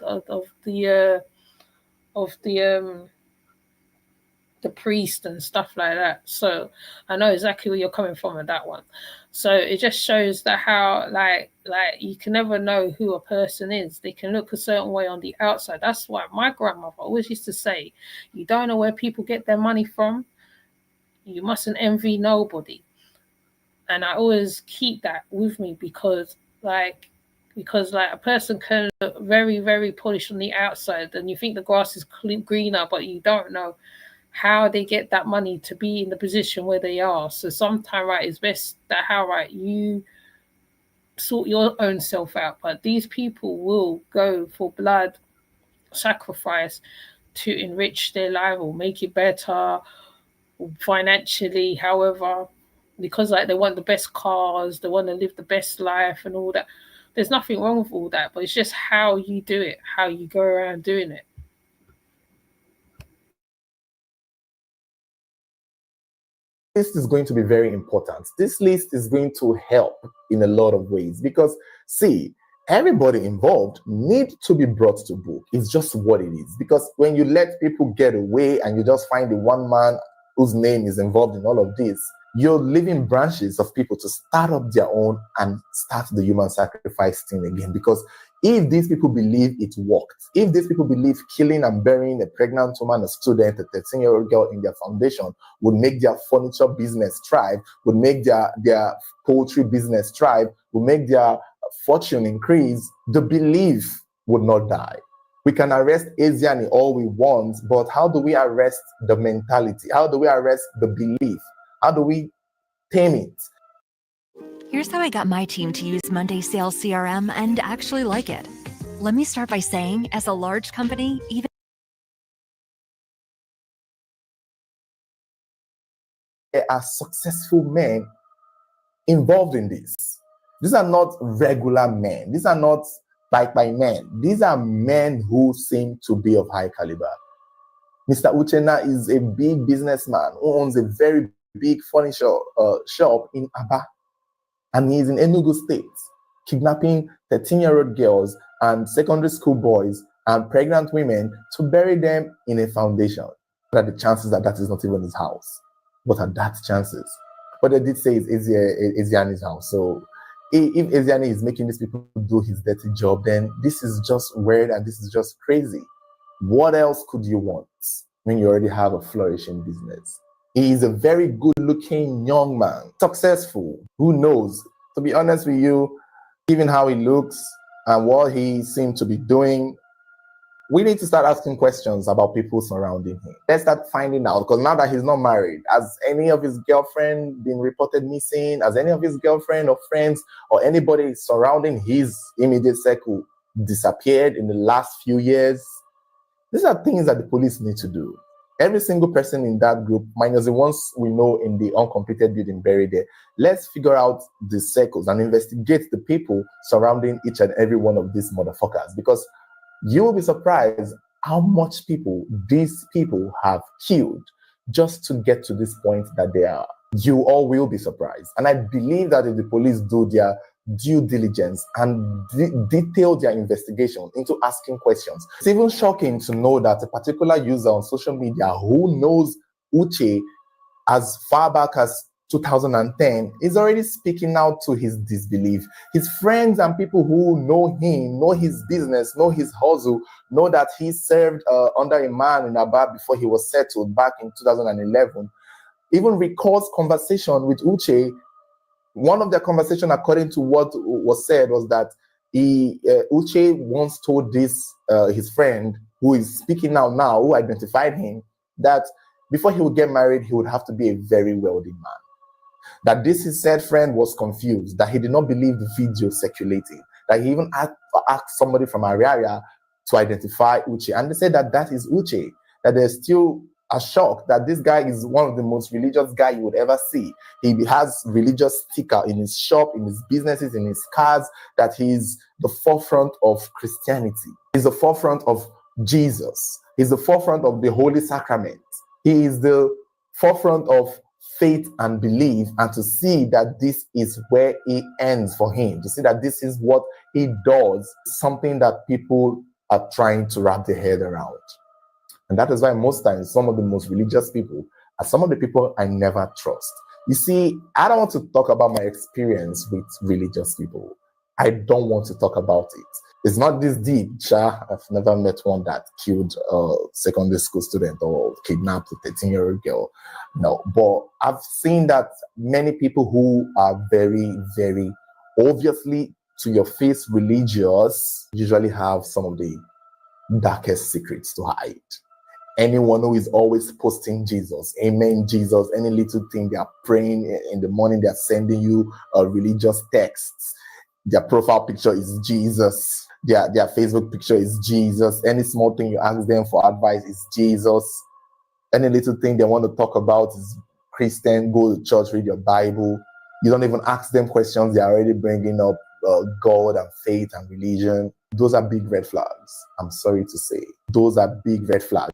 the priest and stuff like that. So I know exactly where you're coming from with that one. So it just shows that how like you can never know who a person is. They can look a certain way on the outside. That's why my grandmother always used to say, you don't know where people get their money from. You mustn't envy nobody. And I always keep that with me because a person can look very, very polished on the outside and you think the grass is greener, but you don't know how they get that money to be in the position where they are. So sometimes, right, it's best that how, right, you sort your own self out. But these people will go for blood sacrifice to enrich their life or make it better financially, however, because like they want the best cars, they want to live the best life and all that. There's nothing wrong with all that, but it's just how you do it, how you go around doing it. List is going to be very important. This list is going to help in a lot of ways because, see, everybody involved need to be brought to book. It's just what it is. Because when you let people get away and you just find the one man whose name is involved in all of this, you're leaving branches of people to start up their own and start the human sacrifice thing again. Because if these people believe it worked, if these people believe killing and burying a pregnant woman, a student, a 13-year-old girl in their foundation would make their furniture business thrive, would make their poultry business thrive, would make their fortune increase, the belief would not die. We can arrest Asian all we want, but how do we arrest the mentality? How do we arrest the belief? How do we tame it? Here's how I got my team to use Monday Sales CRM and actually like it. Let me start by saying, as a large company, even there are successful men involved in this. These are not regular men. These are not by men. These are men who seem to be of high caliber. Mr. Uchenna is a big businessman who owns a very big furniture shop in Aba. And he's in Enugu State, kidnapping 13-year-old girls and secondary school boys and pregnant women to bury them in a foundation. What are the chances that that is not even his house? What are that chances? But they did say it's Eziani's house. So if Eziani is making these people do his dirty job, then this is just weird and this is just crazy. What else could you want when you already have a flourishing business? He is a very good-looking young man, successful. Who knows? To be honest with you, given how he looks and what he seems to be doing, we need to start asking questions about people surrounding him. Let's start finding out, because now that he's not married, has any of his girlfriend been reported missing? Has any of his girlfriend or friends or anybody surrounding his immediate circle disappeared in the last few years? These are things that the police need to do. Every single person in that group, minus the ones we know in the uncompleted building buried there, let's figure out the circles and investigate the people surrounding each and every one of these motherfuckers, because you will be surprised how much people these people have killed just to get to this point that they are. You all will be surprised. And I believe that if the police do their due diligence and detail their investigation into asking questions, it's even shocking to know that a particular user on social media who knows Uche as far back as 2010 is already speaking out to his disbelief. His friends and people who know him, know his business, know his hustle, know that he served under a man in Aba before he was settled back in 2011, even recalls conversation with Uche. One of their conversation, according to what was said, was that Uche once told his friend, who is speaking now, who identified him, that before he would get married, he would have to be a very wealthy man. That this, his said friend, was confused, that he did not believe the video circulating, that he even asked somebody from Ariaria to identify Uche, and they said that that is Uche, that they're still shocked that this guy is one of the most religious guy you would ever see. He has religious sticker in his shop, in his businesses, in his cars, that he's the forefront of Christianity. He's the forefront of Jesus. He's the forefront of the Holy Sacrament. He is the forefront of faith and belief, and to see that this is where it ends for him, to see that this is what he does, something that people are trying to wrap their head around. And that is why most times some of the most religious people are some of the people I never trust. You see, I don't want to talk about my experience with religious people. I don't want to talk about it. It's not this deep. I've never met one that killed a secondary school student or kidnapped a 13-year-old girl. No, but I've seen that many people who are very, very obviously to your face religious usually have some of the darkest secrets to hide. Anyone who is always posting Jesus, amen, Jesus, any little thing they are praying in the morning, they are sending you religious texts. Their profile picture is Jesus. Their Facebook picture is Jesus. Any small thing you ask them for advice is Jesus. Any little thing they want to talk about is Christian, go to church, read your Bible. You don't even ask them questions. They're already bringing up God and faith and religion. Those are big red flags. I'm sorry to say. Those are big red flags.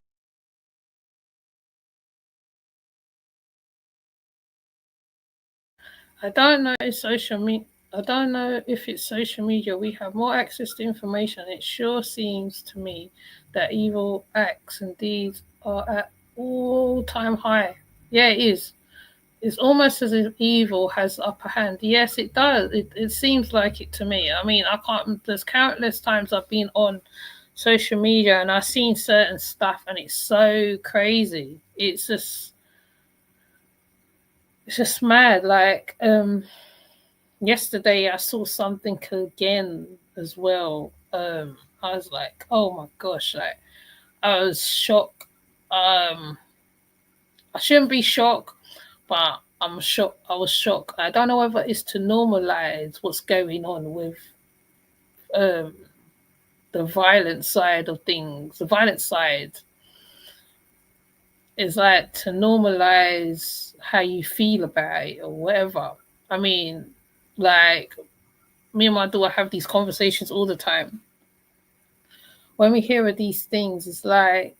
I don't know if social media. I don't know if it's social media. We have more access to information. It sure seems to me that evil acts and deeds are at all-time high. Yeah, it is. It's almost as if evil has the upper hand. Yes, it does. It seems like it to me. I mean, I can't. There's countless times I've been on social media and I've seen certain stuff, and it's so crazy. It's just mad. Like yesterday I saw something again as well. I was like, oh my gosh, like I was shocked. I shouldn't be shocked, but I'm shocked. I was shocked. I don't know whether it's to normalize what's going on with the violent side of things. The violent side is like to normalize how you feel about it or whatever. I mean, like me and my daughter have these conversations all the time. When we hear of these things, it's like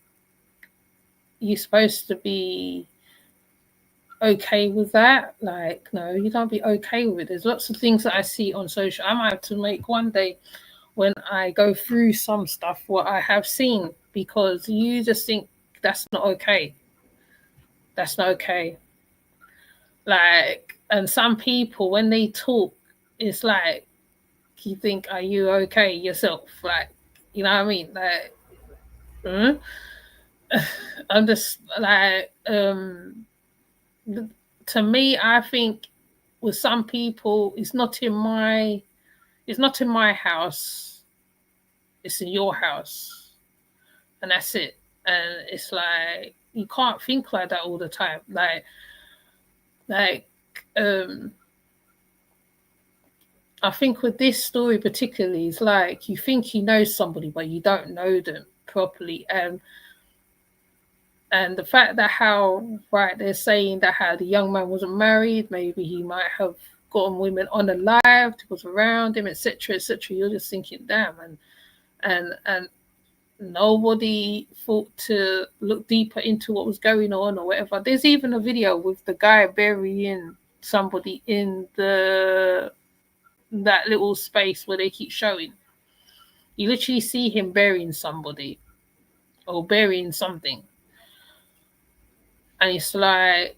you're supposed to be okay with that. Like, no, you don't be okay with it. There's lots of things that I see on social. I might have to make one day when I go through some stuff what I have seen, because you just think that's not okay. That's not okay. Like, and some people, when they talk, it's like you think, are you okay yourself? Like, you know what I mean? Like, I'm just like, to me, I think with some people, it's not in my house. It's in your house, and that's it. And it's like you can't think like that all the time. Like, I think with this story particularly, it's like you think you know somebody, but you don't know them properly, and the fact that they're saying that how the young man wasn't married, maybe he might have gotten women unalived, was around him, etc., etc. You're just thinking, damn, and nobody thought to look deeper into what was going on or whatever. There's even a video with the guy burying somebody in that little space where they keep showing. You literally see him burying somebody or burying something. And it's like,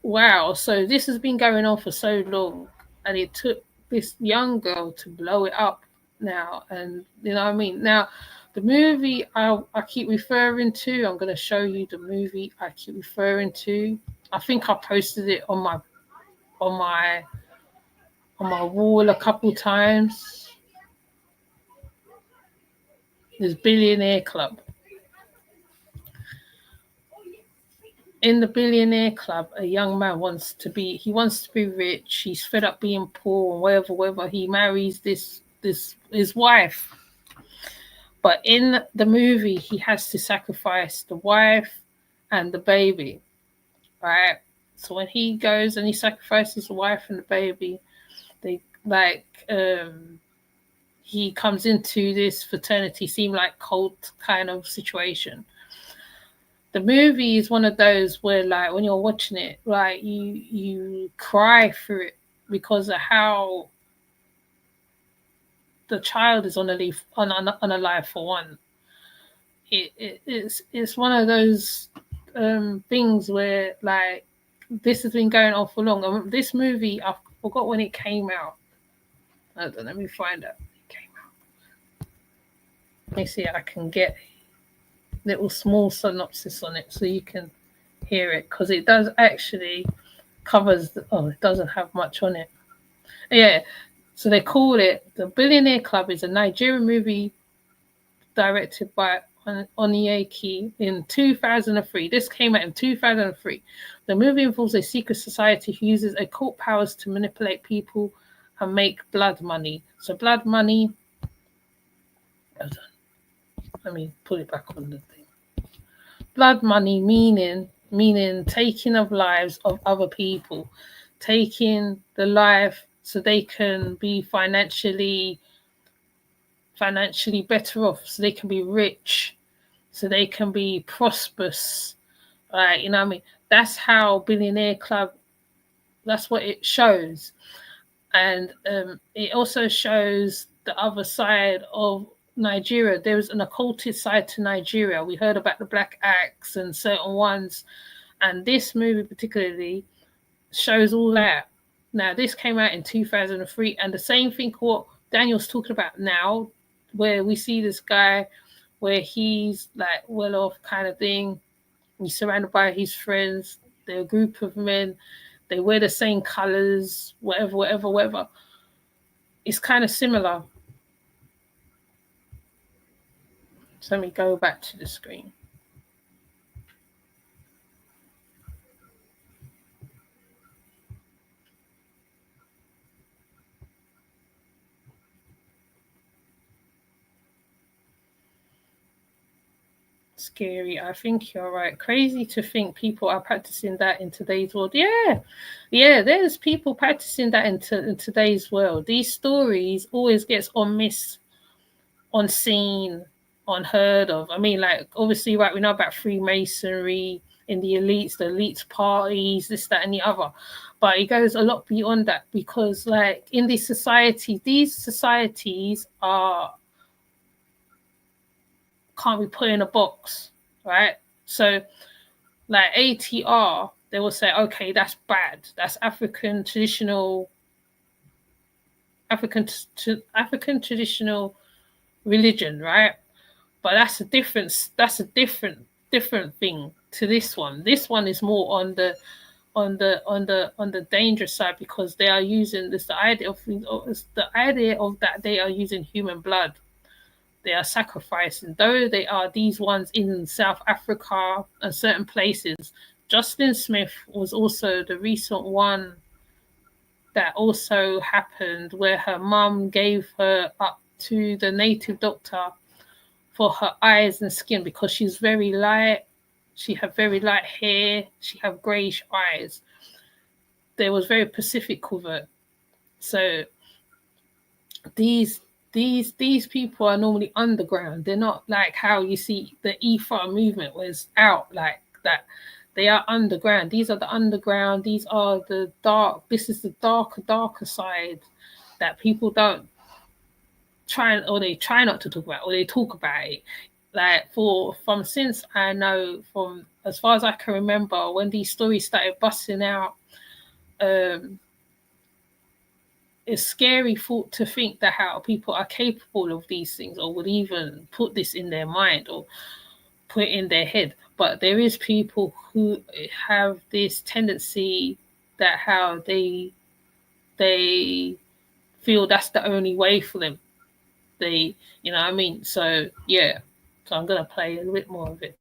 wow, so this has been going on for so long, and it took this young girl to blow it up now. And you know what I mean? Now, the movie I keep referring to, I'm going to show you the movie I keep referring to. I think I posted it on my wall a couple times. There's Billionaire Club. In the Billionaire Club, a young man wants to be rich. He's fed up being poor and whatever. He marries his wife. But in the movie, he has to sacrifice the wife and the baby, right? So when he goes and he sacrifices the wife and the baby, he comes into this fraternity, seem like cult kind of situation. The movie is one of those where, like, when you're watching it, like you cry through it because of how the child is unalive for one. It's one of those things where, like, this has been going on for long. And this movie, I forgot when it came out. Hold on, let me find out when it came out. Let me see if I can get a little small synopsis on it so you can hear it, because it does actually covers. It doesn't have much on it. Yeah, so they call it The Billionaire Club. Is a Nigerian movie directed by Onyeki in 2003. This came out in 2003. The movie involves a secret society who uses occult powers to manipulate people and make blood money. So blood money. Hold on. Let me put it back on the thing. Blood money meaning taking of lives of other people, taking the life so they can be financially better off, so they can be rich, so they can be prosperous. You know what I mean? That's how Billionaire Club, that's what it shows. And it also shows the other side of Nigeria. There is an occultist side to Nigeria. We heard about the Black Axe and certain ones. And this movie particularly shows all that. Now, this came out in 2003. And the same thing what Daniel's talking about now, where we see this guy where he's like well off kind of thing. He's surrounded by his friends. They're a group of men. They wear the same colors, whatever. It's kind of similar. So let me go back to the screen. Scary. I think you're right. Crazy to think people are practicing that in today's world. Yeah, there's people practicing that in today's world. These stories always gets missed, unseen, unheard of. I mean, like, obviously, right, we know about Freemasonry in the elites parties, this, that, and the other. But it goes a lot beyond that, because, like, in these societies can't be put in a box, right? So, like ATR, they will say, okay, that's bad. That's African traditional religion, right? But that's a different thing to this one. This one is more on the dangerous side, because they are using this. The idea of that they are using human blood. They are sacrificing, though they are these ones in South Africa and certain places. Justin Smith was also the recent one that also happened, where her mum gave her up to the native doctor for her eyes and skin, because she's very light. She had very light hair. She had greyish eyes. They was very Pacific with it. So these people are normally underground. They're not like how you see the EFA movement was out like that. They are underground. These are the underground. These are the dark. This is the darker side that people don't try not to talk about, or they talk about it. Like since I know, from as far as I can remember, when these stories started busting out, it's scary to think that how people are capable of these things, or would even put this in their mind or put it in their head. But there is people who have this tendency that how they feel that's the only way for them. You know what I mean? So yeah. So I'm gonna play a little bit more of it.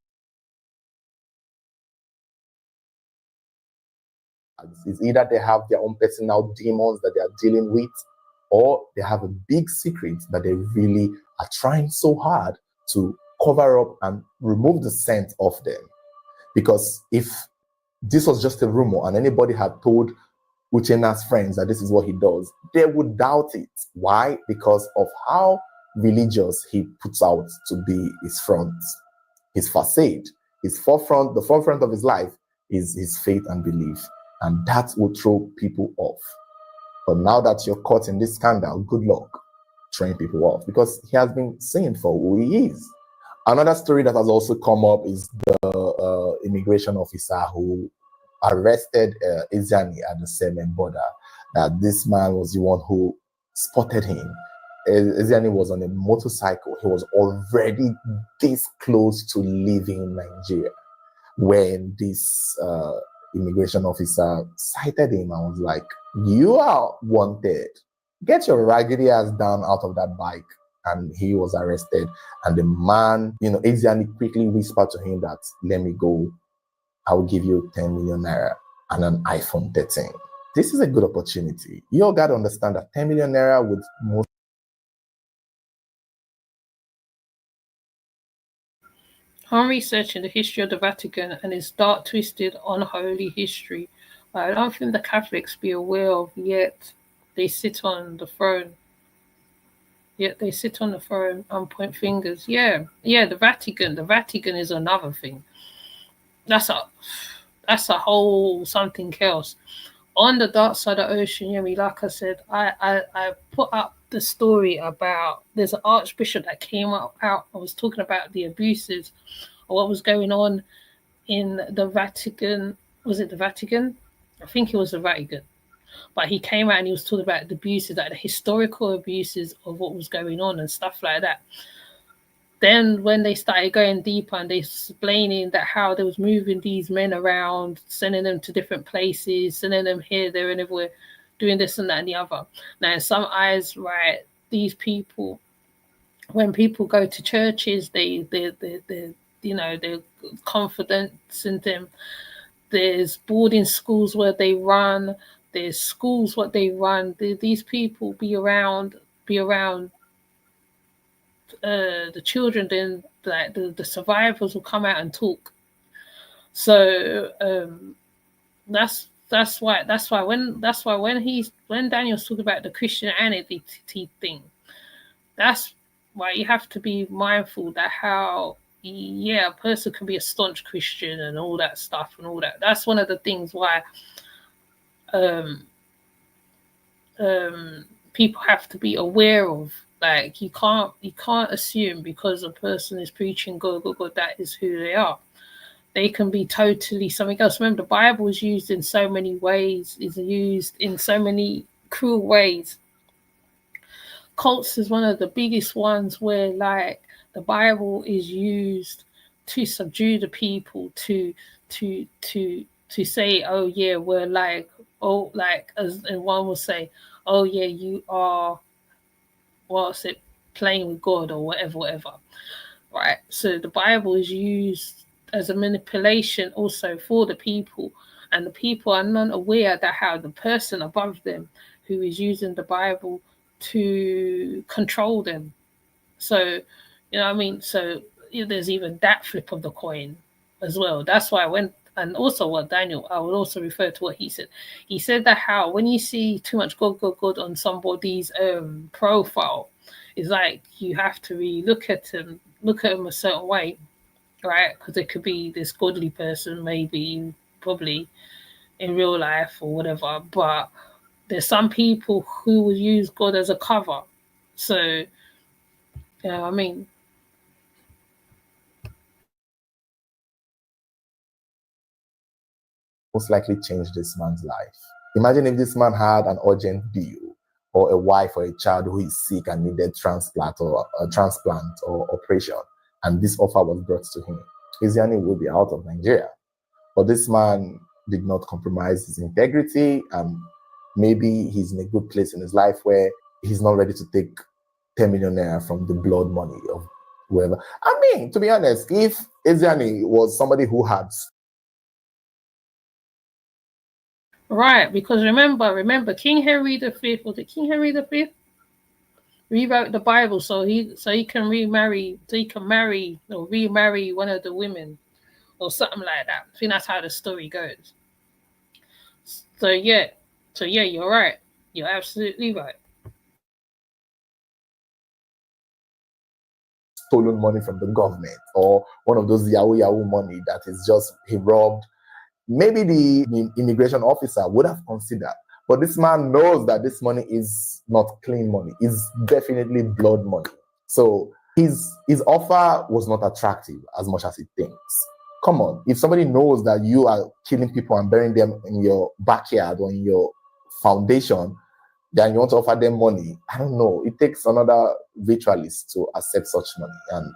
It's either they have their own personal demons that they are dealing with, or they have a big secret that they really are trying so hard to cover up and remove the scent of them. Because if this was just a rumor and anybody had told Uchenna's friends that this is what he does, they would doubt it. Why? Because of how religious he puts out to be his front, his facade, his forefront, the forefront of his life is his faith and belief. And that will throw people off. But now that you're caught in this scandal, good luck throwing people off, because he has been seen for who he is. Another story that has also come up is the immigration officer who arrested Ezeani at the Semen border. That this man was the one who spotted him. Ezeani was on a motorcycle. He was already this close to leaving Nigeria when this immigration officer sighted him and was like, "You are wanted. Get your raggedy ass down out of that bike and he was arrested. And the man, Ezeani quickly whispered to him that, let me go. I'll give you 10 million naira and an iPhone 13. This is a good opportunity. You all got to understand that 10 million naira would most. I'm researching the history of the Vatican and its dark, twisted, unholy history. I don't think the Catholics be aware of yet. They sit on the throne. Yet they sit on the throne and point fingers. Yeah, the Vatican. The Vatican is another thing. That's a whole something else. On the dark side of the ocean, Yemi, like I said, I put up the story about there's an archbishop that came out. I was talking about the abuses or what was going on in the Vatican. Was it the Vatican? I think it was the Vatican. But he came out and he was talking about the abuses, like the historical abuses of what was going on and stuff like that. Then when they started going deeper and they explaining that how they was moving these men around, sending them to different places, sending them here, there, and everywhere, doing this and that and the other. Now, in some eyes, right, these people, when people go to churches, they're confidence in them. There's boarding schools where they run. There's schools what they run. These people be around the children, then like the survivors will come out and talk. So that's why when Daniel's talking about the Christianity thing, that's why you have to be mindful that how a person can be a staunch Christian and all that stuff and all that. That's one of the things why people have to be aware of. Like you can't assume because a person is preaching God, that is who they are. They can be totally something else. Remember, the Bible is used in so many ways, is used in so many cruel ways. Cults is one of the biggest ones where like the Bible is used to subdue the people, to say, oh yeah, we're like, oh, like, as and one will say, oh yeah, you are, what's it, playing with God or whatever, right? So the Bible is used as a manipulation also for the people, and the people are not aware that how the person above them who is using the Bible to control them. So, you know what I mean? So there's even that flip of the coin as well. That's why and also what Daniel, I would also refer to what he said. He said that how when you see too much God on somebody's profile, it's like you have to really look at them a certain way, right? Because it could be this godly person, maybe, probably in real life or whatever, but there's some people who will use God as a cover. So, you know what I mean? Most likely change this man's life. Imagine if this man had an urgent bill, or a wife or a child who is sick and needed transplant or operation, and this offer was brought to him. Ezeani will be out of Nigeria. But this man did not compromise his integrity, and maybe he's in a good place in his life where he's not ready to take 10 million naira from the blood money of whoever. I mean, to be honest, if Ezeani was somebody who had... Right, because remember, King Henry V, was it King Henry V? Rewrote the Bible so he can marry one of the women or something like that. I think that's how the story goes. So yeah, you're right. You're absolutely right. Stolen money from the government, or one of those Yahoo money that is just he robbed. Maybe the immigration officer would have considered, but this man knows that this money is not clean money. It's definitely blood money. So his offer was not attractive as much as he thinks. Come on, if somebody knows that you are killing people and burying them in your backyard or in your foundation, then you want to offer them money, I don't know. It takes another ritualist to accept such money. And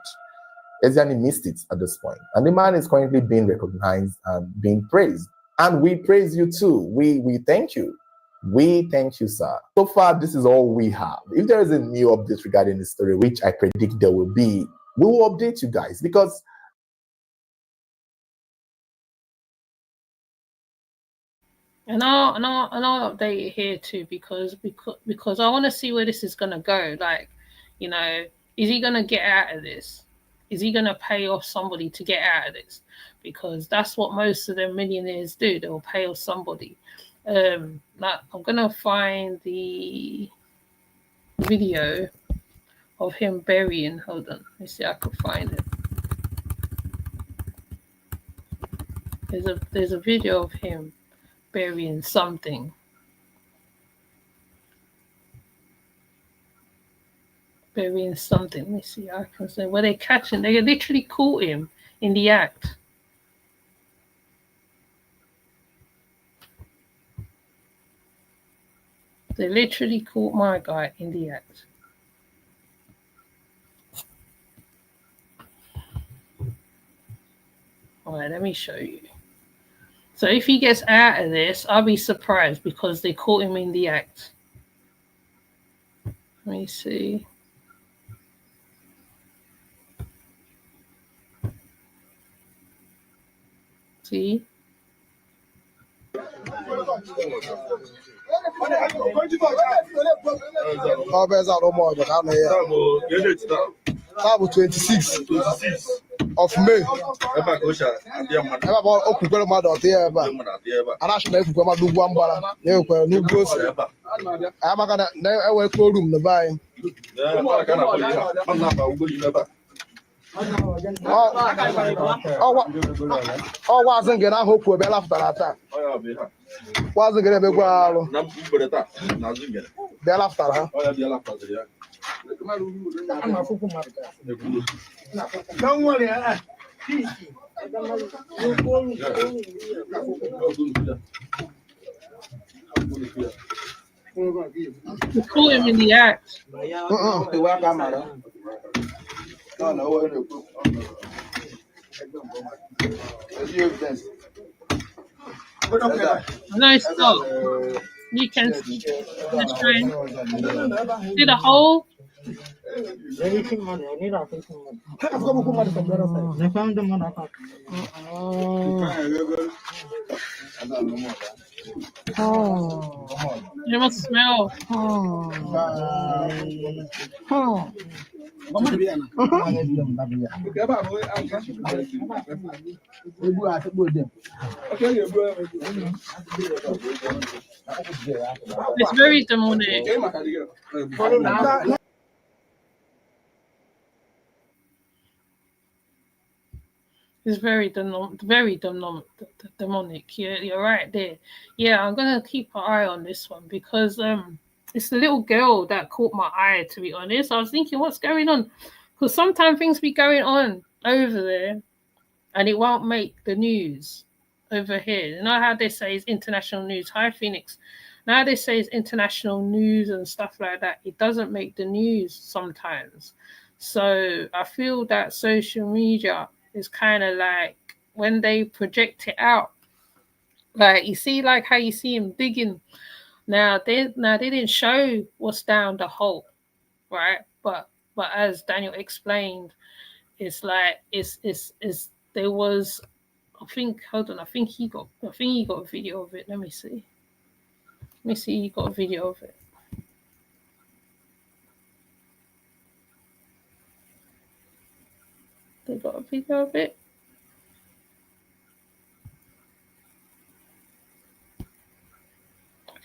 Ezeani missed it at this point. And the man is currently being recognized and being praised. And we praise you too. We thank you. We thank you, sir. So far, this is all we have. If there is a new update regarding the story, which I predict there will be, we will update you guys, because and I'll update it here too, because I want to see where this is gonna go. Like, you know, is he gonna get out of this? Is he gonna pay off somebody to get out of this? Because that's what most of them millionaires do. They'll pay off somebody. Like, I'm gonna find the video of him burying. Hold on, let's see if I can find it. There's a video of him burying something. Burying something. Let me see. I can say, well, they catching. They literally caught him in the act. They literally caught my guy in the act. All right, let me show you. So if he gets out of this, I'll be surprised, because they caught him in the act. Let me see. See? Table 26 of May. Oh, wasn't getting a hope for Bella after that. Wasn't going to be well. Bella after her. Don't worry. They caught him in the act. No, stop. You can see the train. See the hole? You must smell. It's very demonic. It's very demonic. You're right there. Yeah, I'm gonna keep an eye on this one, because it's the little girl that caught my eye, to be honest. I was thinking, what's going on? Because sometimes things be going on over there and it won't make the news over here. You know how they say it's international news? Hi, Phoenix. Now they say it's international news and stuff like that. It doesn't make the news sometimes. So I feel that social media is kind of like, when they project it out, like, you see, like how you see him digging. Now they didn't show what's down the hole, right? But as Daniel explained, it's like it's there was, I think, hold on, I think he got a video of it. Let me see. He got a video of it. They got a video of it.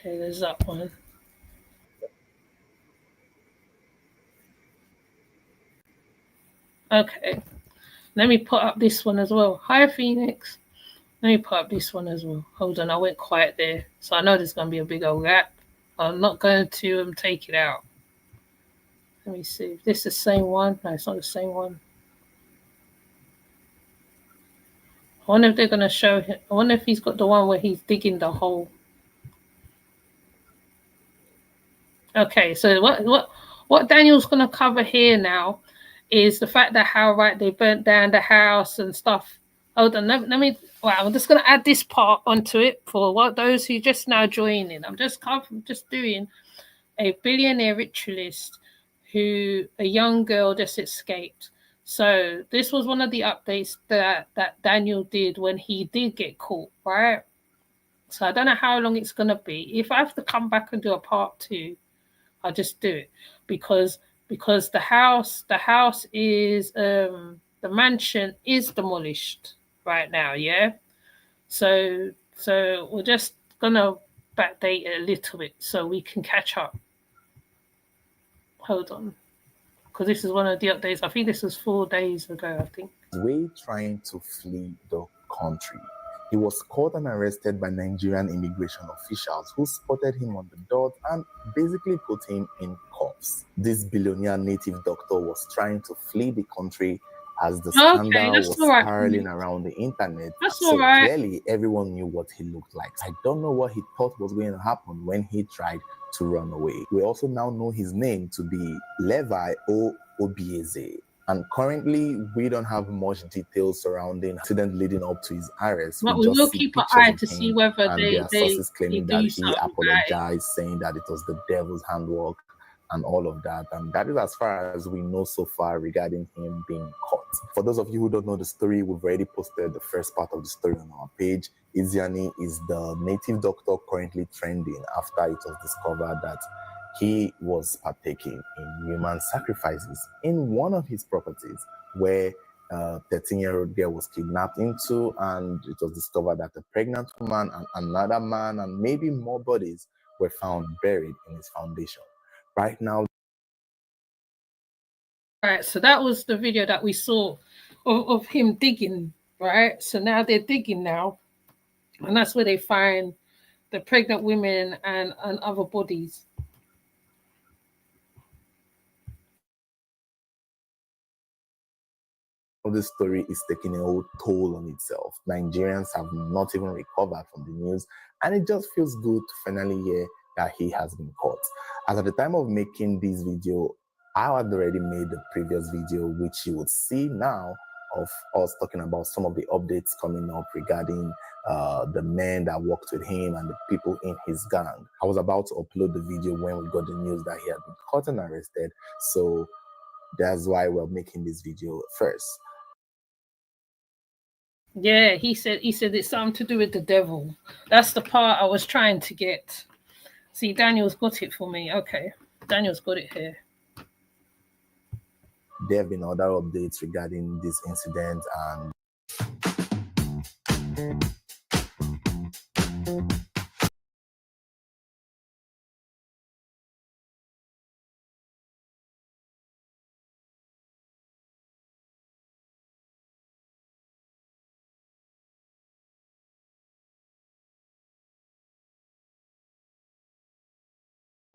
Okay, there's that one. Okay, let me put up this one as well. Hi, Phoenix. Let me put up this one as well. Hold on, I went quiet there. So I know there's going to be a big old gap. I'm not going to take it out. Let me see. If this is the same one. No, it's not the same one. I wonder if they're going to show him. I wonder if he's got the one where he's digging the hole. Okay, so what Daniel's going to cover here now is the fact that how, right, they burnt down the house and stuff Hold on, let me. Well, I'm just going to add this part onto it for what those who just now joining. I'm just doing a billionaire ritualist who a young girl just escaped. So this was one of the updates that Daniel did when he did get caught, right? So I don't know how long it's going to be. If I have to come back and do a part 2, I'll just do it because the house is the mansion is demolished right now, yeah. So we're just gonna backdate it a little bit so we can catch up. Hold on, because this is one of the updates. I think this was 4 days ago. I think. Way trying to flee the country. He was caught and arrested by Nigerian immigration officials who spotted him on the dot and basically put him in cuffs. This billionaire native doctor was trying to flee the country as the scandal was spiraling around the internet. So clearly everyone knew what he looked like. I don't know what he thought was going to happen when he tried to run away. We also now know his name to be Levi Obieze. And currently, we don't have much details surrounding the incident leading up to his arrest. But we will keep an eye to see whether there are sources claiming that he apologized, saying that it was the devil's handwork and all of that. And that is as far as we know so far regarding him being caught. For those of you who don't know the story, we've already posted the first part of the story on our page. Iziani is the native doctor currently trending after it was discovered that he was partaking in human sacrifices in one of his properties where a 13-year-old girl was kidnapped into, and it was discovered that a pregnant woman and another man and maybe more bodies were found buried in his foundation. Right now. Right, so that was the video that we saw of him digging, right? So now they're digging now, and that's where they find the pregnant women and other bodies. This story is taking a whole toll on itself. Nigerians have not even recovered from the news, and it just feels good to finally hear that he has been caught. As at the time of making this video, I had already made the previous video, which you would see now, of us talking about some of the updates coming up regarding the men that worked with him and the people in his gang. I was about to upload the video when we got the news that he had been caught and arrested, so that's why we're making this video first. Yeah, he said it's something to do with the devil. That's the part I was trying to get. See, Daniel's got it for me. Okay, Daniel's got it here. There have been other updates regarding this incident and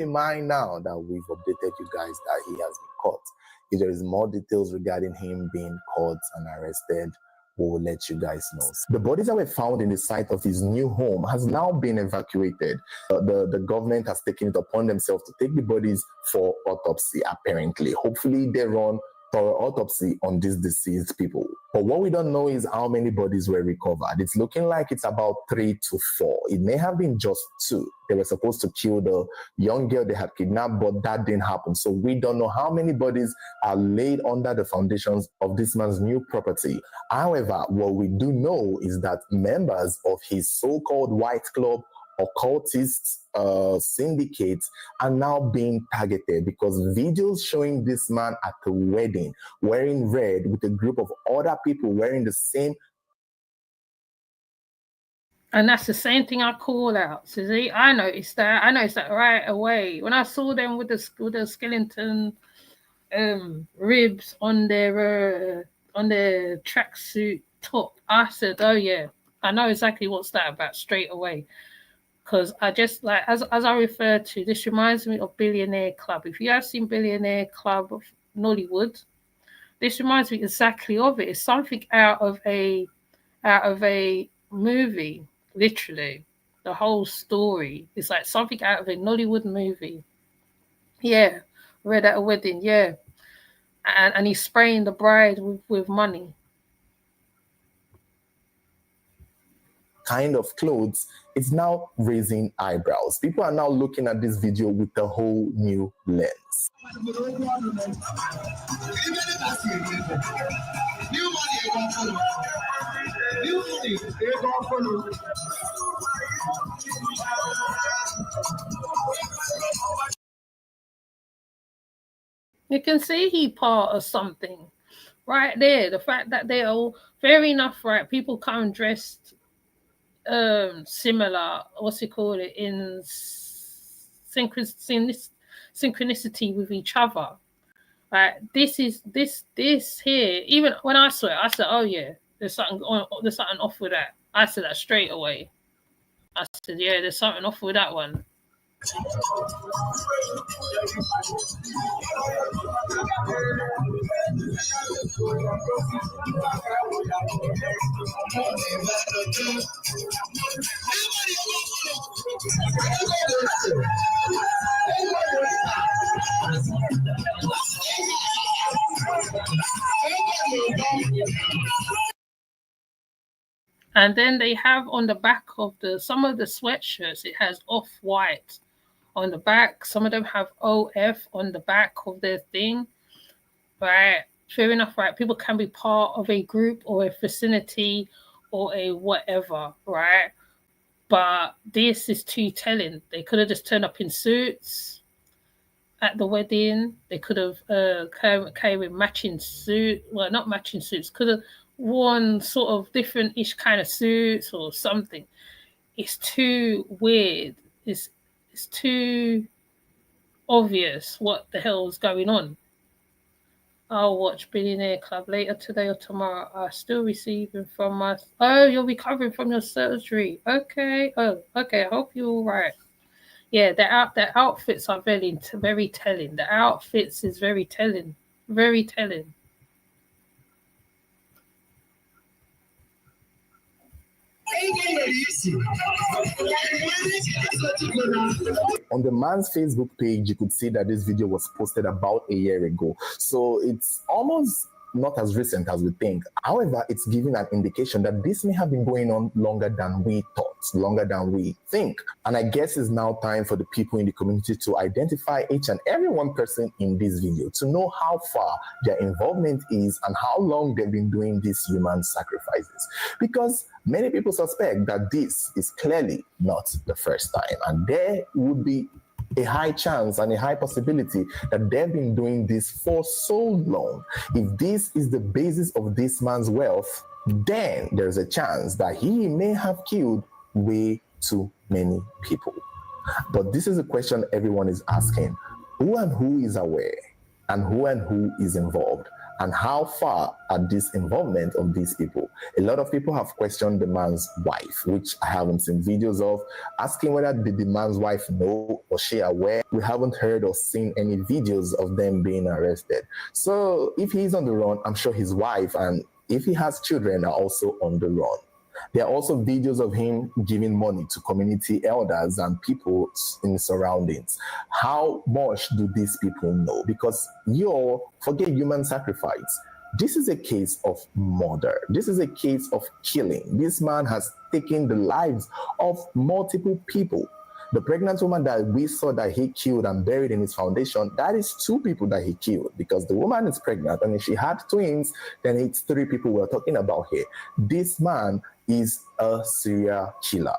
in mind now that we've updated you guys that he has been caught. If there is more details regarding him being caught and arrested, we will let you guys know. The bodies that were found in the site of his new home has now been evacuated. The government has taken it upon themselves to take the bodies for autopsy, apparently. Hopefully they run thorough autopsy on these deceased people. But what we don't know is how many bodies were recovered. It's looking like it's about 3 to 4. It may have been just 2. They were supposed to kill the young girl they had kidnapped, but that didn't happen. So we don't know how many bodies are laid under the foundations of this man's new property. However, what we do know is that members of his so-called white club occultist syndicates are now being targeted because videos showing this man at a wedding wearing red with a group of other people wearing the same. And that's the same thing I call out. So see, I noticed that right away when I saw them with the skeleton ribs on their tracksuit top. I said, "Oh yeah, I know exactly what's that about straight away." Because I just like as I refer to, this reminds me of Billionaire Club. If you have seen Billionaire Club of Nollywood, this reminds me exactly of it. It's something out of a movie. Literally, the whole story is like something out of a Nollywood movie. Yeah, read at a wedding. Yeah, and he's spraying the bride with money. kind of clothes is now raising eyebrows. People are now looking at this video with a whole new lens. You can see he part of something right there. The fact that they're all fair enough, right? People come dressed similar, what's it called it, in synchronicity with each other. Right? This here, even when I saw it, I said, oh yeah, there's something off with that. I said that straight away. I said, yeah, there's something off with that one. And then they have on the back of some of the sweatshirts, it has off-white on the back. Some of them have OF on the back of their thing. Right? Fair enough, right? People can be part of a group or a vicinity or a whatever, right? But this is too telling. They could have just turned up in suits at the wedding. They could have came with matching suit. Well, not matching suits. Could have worn sort of different-ish kind of suits or something. It's too weird. It's too obvious what the hell is going on. I'll watch Billionaire Club later today or tomorrow. I'm still receiving from my... Oh, you're recovering from your surgery. Okay. Oh, okay. I hope you're all right. Yeah, the outfits are very telling. The outfits is very telling. Very telling. On the man's Facebook page, you could see that this video was posted about a year ago. So it's almost not as recent as we think. However, it's giving an indication that this may have been going on longer than we thought, longer than we think. And I guess it's now time for the people in the community to identify each and every one person in this video, to know how far their involvement is and how long they've been doing these human sacrifices. Because many people suspect that this is clearly not the first time, and there would be a high chance and a high possibility that they've been doing this for so long. If this is the basis of this man's wealth, then there's a chance that he may have killed way too many people. But this is a question everyone is asking. Who and who is aware? And who is involved? And how far are this involvement of these people? A lot of people have questioned the man's wife, which I haven't seen videos of, asking whether did the man's wife know or she aware. We haven't heard or seen any videos of them being arrested. So if he's on the run, I'm sure his wife and if he has children are also on the run. There are also videos of him giving money to community elders and people in the surroundings. How much do these people know? Because forget human sacrifice. This is a case of murder. This is a case of killing. This man has taken the lives of multiple people. The pregnant woman that we saw that he killed and buried in his foundation, that is 2 people that he killed, because the woman is pregnant, and if she had twins, then it's 3 people we're talking about here. This man is a serial killer.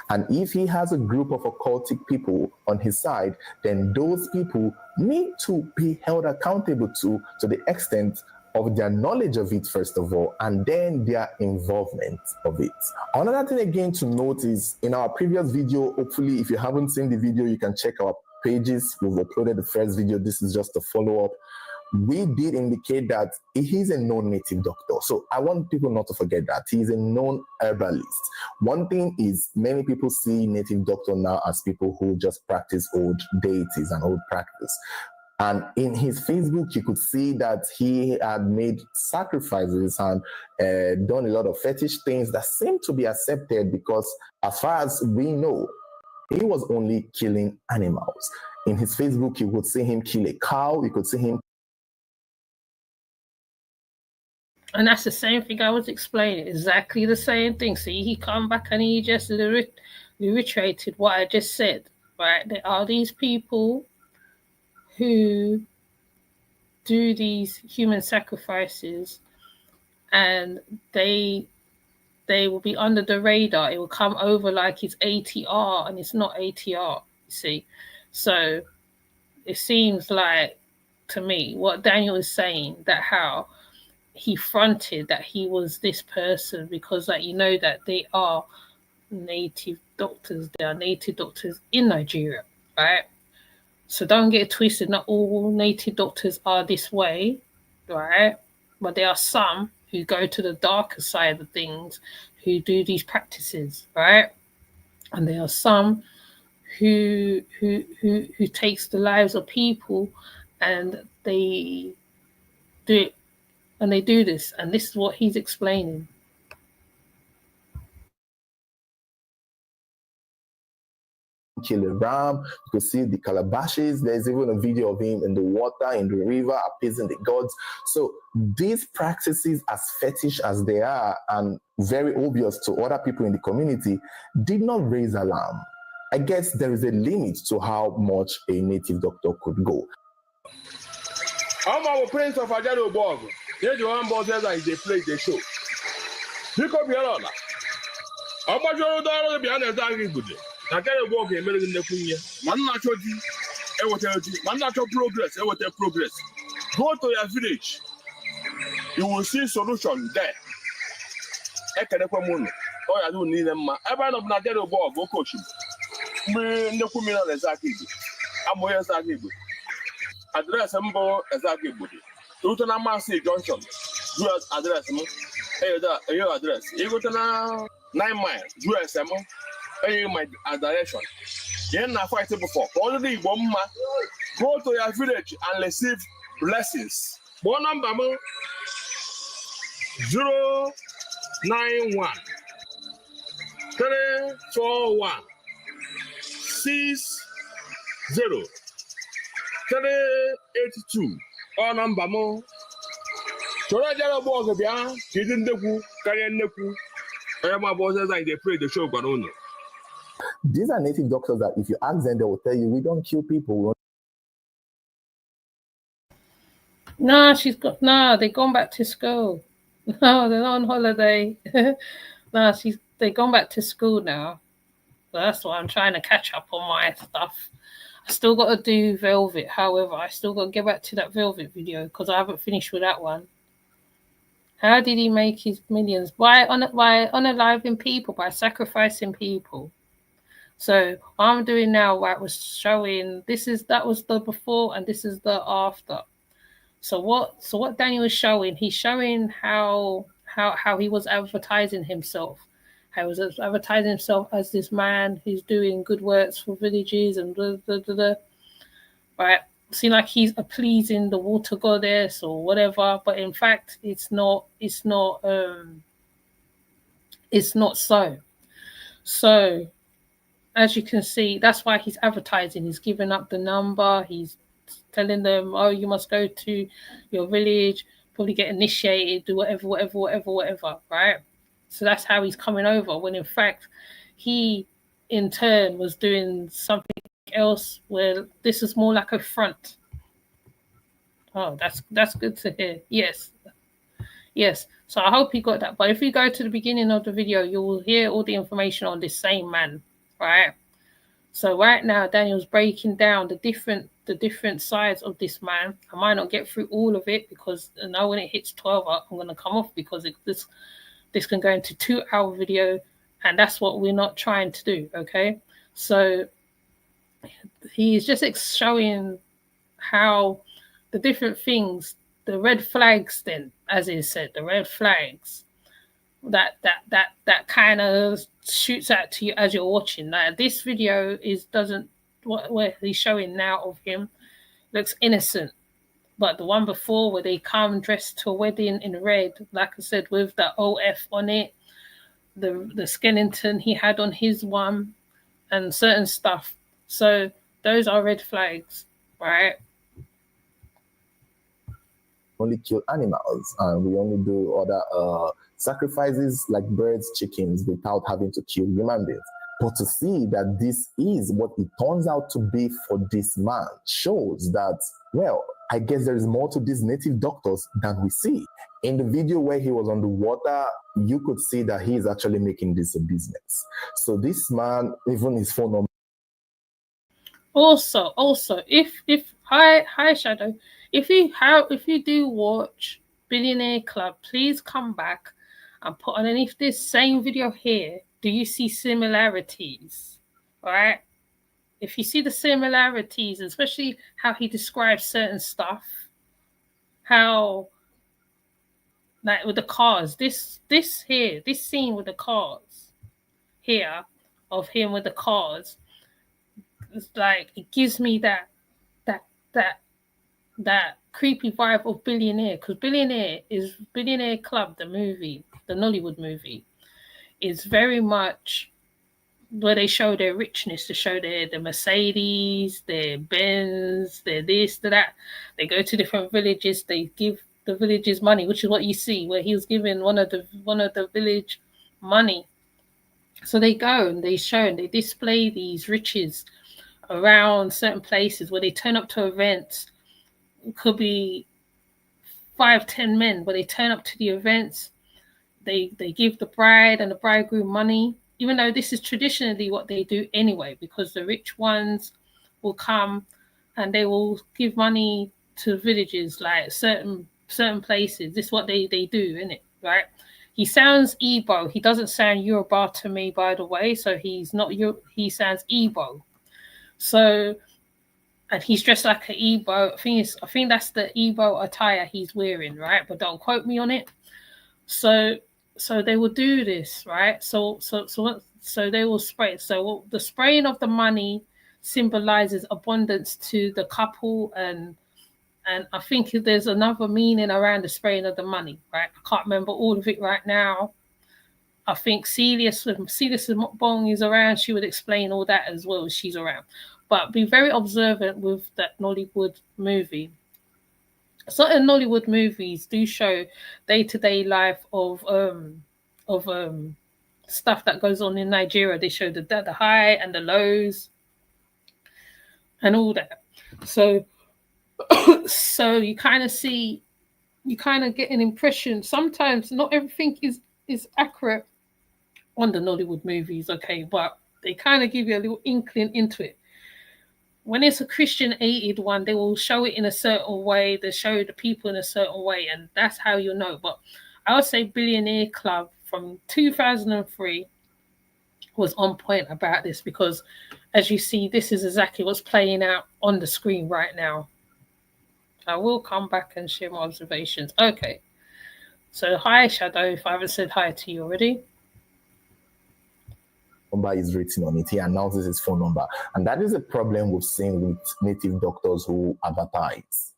And if he has a group of occultic people on his side, then those people need to be held accountable to the extent of their knowledge of it, first of all, and then their involvement of it. Another thing again to note is in our previous video, hopefully if you haven't seen the video, you can check our pages. We've uploaded the first video. This is just a follow-up. We did indicate that he's a known native doctor. So I want people not to forget that. He's a known herbalist. One thing is many people see native doctor now as people who just practice old deities and old practice. And in his Facebook, you could see that he had made sacrifices and done a lot of fetish things that seem to be accepted because as far as we know, he was only killing animals. In his Facebook, you could see him kill a cow. You could see him. And that's the same thing I was explaining, exactly the same thing. See, he come back and he just reiterated what I just said, right? There are these people who do these human sacrifices, and they will be under the radar. It will come over like it's ATR, and it's not ATR, you see. So it seems like, to me, what Daniel is saying, that how he fronted that he was this person because, like, you know, that they are native doctors. They are native doctors in Nigeria, right? So don't get it twisted. Not all native doctors are this way, right? But there are some who go to the darker side of things, who do these practices, right? And there are some who takes the lives of people, and they do it. And they do this, and this is what he's explaining. Kill a ram. You could see the calabashes. There's even a video of him in the water, in the river, appeasing the gods. So these practices, as fetish as they are and very obvious to other people in the community, did not raise alarm. I guess there is a limit to how much a native doctor could go. I'm our prince of Ajado Borg. Here's the one boss that they play the show. Pick up your honor. I'm not sure that behind the target good. I can't walk a minute in the Kunya. Man, not your man, not your progress. I will tell progress. Go to your village. You will see solution there. I can't come on. Oh, I don't need them. Everyone of Najero Borg, go coach him. The Kumina is I'm where is that good. Address exactly good. Luton Massey Junction. US address. Your address. You go to 9 miles. US. My direction. Then I fight before. Only one man. Go to your village and receive blessings. One number 091 341 60 382. All number more. Toraja Borg Bia, Kidin Deku, Karian Neku. My bosses like they pray the show, but no. These are native doctors that if you ask them, they will tell you, we don't kill people. No, they've gone back to school. No, they're not on holiday. No, they've gone back to school now. So that's why I'm trying to catch up on my stuff. I still got to do Velvet. However, I still got to get back to that Velvet video because I haven't finished with that one. How did he make his millions? By unaliving people, by sacrificing people. So what I'm doing now, right, was showing that was the before and this is the after. So what Daniel is showing, he's showing how he was advertising himself. How he was advertising himself as this man who's doing good works for villages and blah, blah, blah, blah. Right? Seem like he's appeasing the water goddess or whatever, but in fact it's not so. So as you can see, that's why he's advertising. He's giving up the number. He's telling them, oh, you must go to your village, probably get initiated, do whatever, right? So that's how he's coming over, when in fact he in turn was doing something else where this is more like a front. Oh, that's good to hear. Yes. So I hope you got that. But if you go to the beginning of the video, you will hear all the information on this same man, right? So right now, Daniel's breaking down the different sides of this man. I might not get through all of it because I know when it hits 12, I'm going to come off because this can go into 2-hour video, and that's what we're not trying to do. Okay, so he's just showing how the different things, the red flags. Then, as he said, the red flags that kind of shoots out to you as you're watching. Now this video where he's showing now of him looks innocent, but the one before where they come dressed to a wedding in red, like I said, with the OF on it, the skeleton he had on his one, and certain stuff. So those are red flags, right? only kill animals and we only do other sacrifices like birds, chickens, without having to kill human beings. But to see that this is what it turns out to be for this man shows that, well, I guess there is more to these native doctors than we see. In the video where he was on the water, you could see that he is actually making this a business. So this man, even his phone number. Also, if hi Shadow, if you do watch Billionaire Club, please come back and put underneath this same video here. Do you see similarities? All right. If you see the similarities, especially how he describes certain stuff, how like with the cars, this scene with the cars here of him with the cars, it's like it gives me that creepy vibe of Billionaire, because Billionaire Club, the movie, the Nollywood movie, is very much where they show their richness, to show their Mercedes, their Benz, their this, their that. They go to different villages, they give the villages money, which is what you see where he was giving one of the village money. So they go and they show and they display these riches around certain places where they turn up to events. It could be 5-10 men, but they turn up to the events. They give the bride and the bridegroom money, even though this is traditionally what they do anyway, because the rich ones will come and they will give money to villages, like certain places. This is what they do, isn't it? Right? He sounds Igbo. He doesn't sound Yoruba to me, by the way. So he's not he sounds Igbo. So, and he's dressed like an Igbo. I think that's the Igbo attire he's wearing, right? But don't quote me on it. So they will do this, right? So they will spray. So the spraying of the money symbolizes abundance to the couple, and I think there's another meaning around the spraying of the money, right? I can't remember all of it right now. I think Celia Bong is around. She would explain all that as well as she's around. But be very observant with that Nollywood movie. Certain Nollywood movies do show day-to-day life of stuff that goes on in Nigeria. They show the high and the lows and all that. So you kind of get an impression. Sometimes not everything is accurate on the Nollywood movies, okay, but they kind of give you a little inkling into it. When it's a Christian-aided one, they will show it in a certain way. They show the people in a certain way, and that's how you know. But I would say Billionaire Club from 2003 was on point about this, because as you see, this is exactly what's playing out on the screen right now. I will come back and share my observations. Okay. So hi, Shadow, if I haven't said hi to you already. Number is written on it. He announces his phone number. And that is a problem we've seen with native doctors who advertise.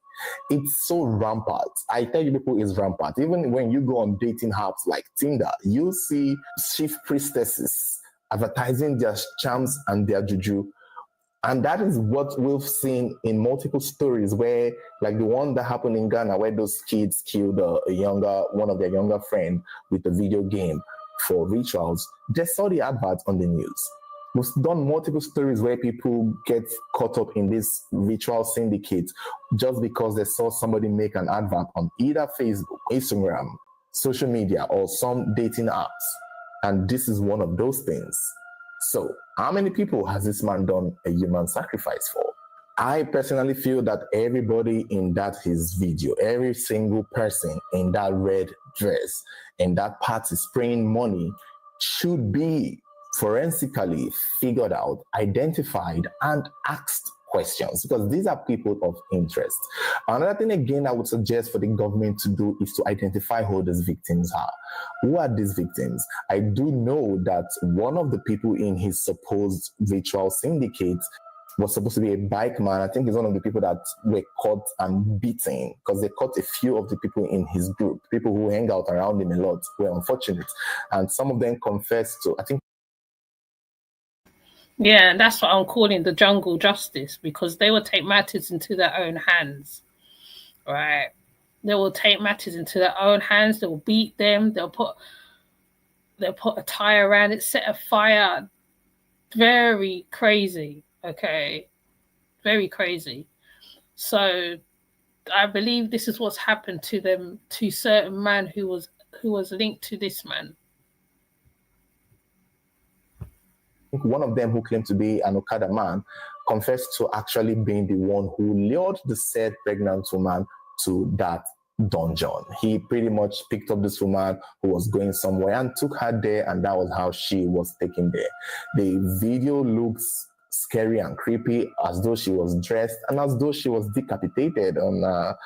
It's so rampant. I tell you, people, it's rampant. Even when you go on dating apps like Tinder, you see chief priestesses advertising their charms and their juju. And that is what we've seen in multiple stories, where, like the one that happened in Ghana, where those kids killed one of their younger friend with a video game for rituals. They saw the advert on the news. We've done multiple stories where people get caught up in this ritual syndicate just because they saw somebody make an advert on either Facebook, Instagram, social media, or some dating apps. And this is one of those things. So how many people has this man done a human sacrifice for? I personally feel that everybody in that his video, every single person in that red dress, in that party spraying money, should be forensically figured out, identified, and asked questions, because these are people of interest. Another thing again I would suggest for the government to do is to identify who these victims are. Who are these victims? I do know that one of the people in his supposed ritual syndicate was supposed to be a bike man. I think he's one of the people that were caught and beaten, because they caught a few of the people in his group. People who hang out around him a lot were unfortunate. And some of them confessed to, I think. Yeah, and that's what I'm calling the jungle justice, because they will take matters into their own hands, right? They will take matters into their own hands. They will beat them. They'll put a tie around it, set a fire. Very crazy, okay? Very crazy. So I believe this is what's happened to them, to certain man who was linked to this man. One of them, who claimed to be an Okada man, confessed to actually being the one who lured the said pregnant woman to that dungeon. He pretty much picked up this woman who was going somewhere and took her there, and that was how she was taken there. The video looks scary and creepy, as though she was dressed and as though she was decapitated,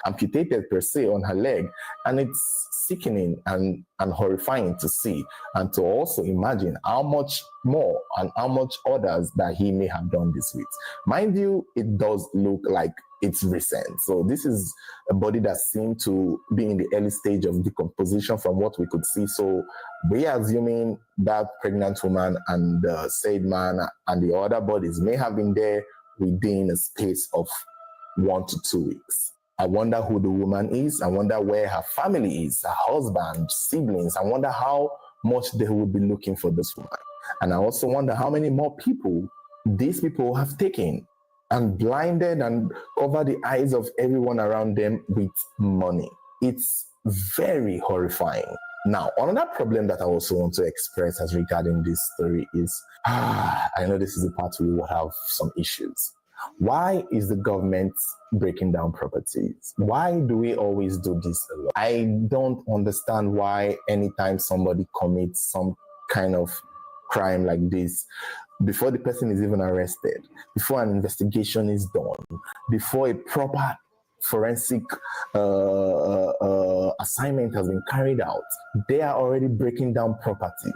amputated per se on her leg. And it's sickening and horrifying to see, and to also imagine how much more and how much others that he may have done this with. Mind you, it does look like it's recent. So this is a body that seemed to be in the early stage of decomposition from what we could see. So we are assuming that pregnant woman and the said man and the other bodies may have been there within a space of 1 to 2 weeks. I wonder who the woman is. I wonder where her family is, her husband, siblings. I wonder how much they would be looking for this woman. And I also wonder how many more people these people have taken and blinded and covered the eyes of everyone around them with money. It's very horrifying. Now, another problem that I also want to express as regarding this story is, I know this is the part we will have some issues. Why is the government breaking down properties? Why do we always do this a lot? I don't understand why anytime somebody commits some kind of crime like this, before the person is even arrested, before an investigation is done, before a proper forensic assignment has been carried out, they are already breaking down properties.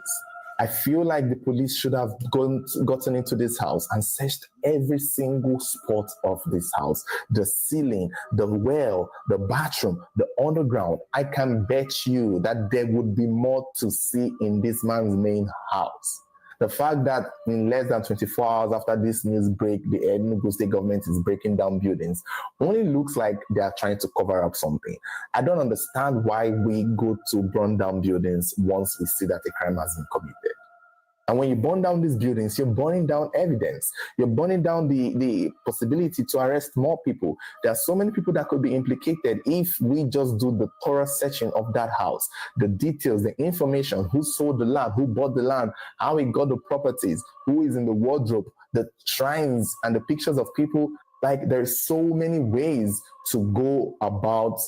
I feel like the police should have gotten into this house and searched every single spot of this house. The ceiling, the well, the bathroom, the underground. I can bet you that there would be more to see in this man's main house. The fact that in less than 24 hours after this news break, the Enugu state government is breaking down buildings only looks like they are trying to cover up something. I don't understand why we go to burn down buildings once we see that a crime has been committed. And when you burn down these buildings, you're burning down evidence. You're burning down the possibility to arrest more people. There are so many people that could be implicated if we just do the thorough searching of that house. The details, the information, who sold the land, who bought the land, how he got the properties, who is in the wardrobe, the shrines and the pictures of people. Like, there's so many ways to go about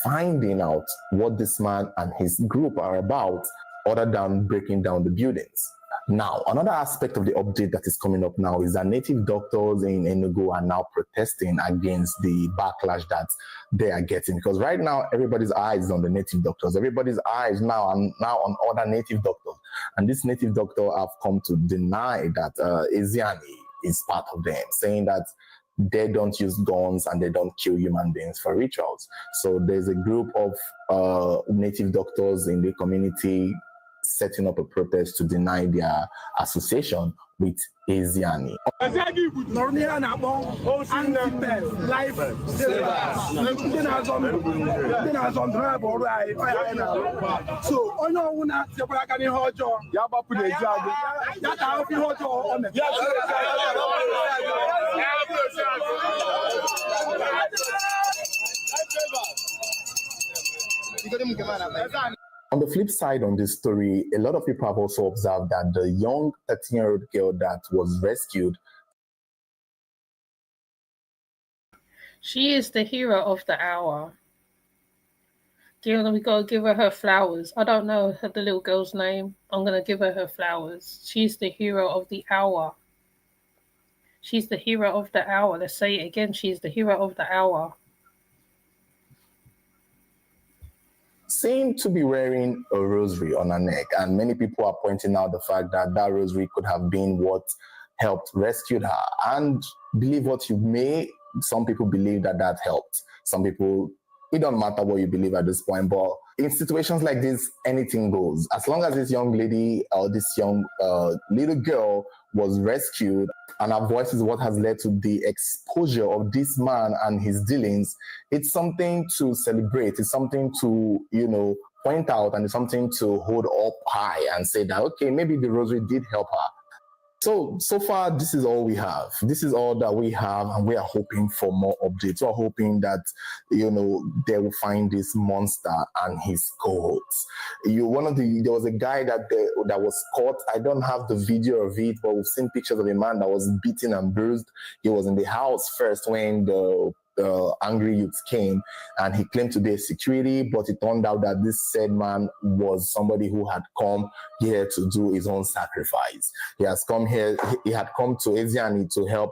finding out what this man and his group are about, other than breaking down the buildings. Now, another aspect of the update that is coming up now is that native doctors in Enugu are now protesting against the backlash that they are getting. Because right now, everybody's eyes is on the native doctors. Everybody's eyes now on other native doctors. And this native doctor have come to deny that Eziani is part of them, saying that they don't use guns and they don't kill human beings for rituals. So there's a group of native doctors in the community setting up a protest to deny their association with Eziani. On the flip side on this story, a lot of people have also observed that the young 13-year-old girl that was rescued, she is the hero of the hour. We got to give her flowers. I don't know the little girl's name. I'm going to give her flowers. She's the hero of the hour. She's the hero of the hour. Let's say it again. She's the hero of the hour. seemed to be wearing a rosary on her neck, and many people are pointing out the fact that that rosary could have been what helped rescue her. And believe what you may, some people believe that that helped. Some people, it don't matter what you believe at this point, but in situations like this, anything goes. As long as this young lady or this young little girl was rescued, and our voice is what has led to the exposure of this man and his dealings, it's something to celebrate. It's something to, point out, and it's something to hold up high and say that, okay, maybe the rosary did help her. So far, this is all we have. This is all that we have, and we are hoping for more updates. We're hoping that, they will find this monster and his cohorts. There was a guy that was caught. I don't have the video of it, but we've seen pictures of a man that was beaten and bruised. He was in the house first when the angry youths came, and he claimed to be a security, but it turned out that this said man was somebody who had come here to do his own sacrifice. He had come to Eziani to help,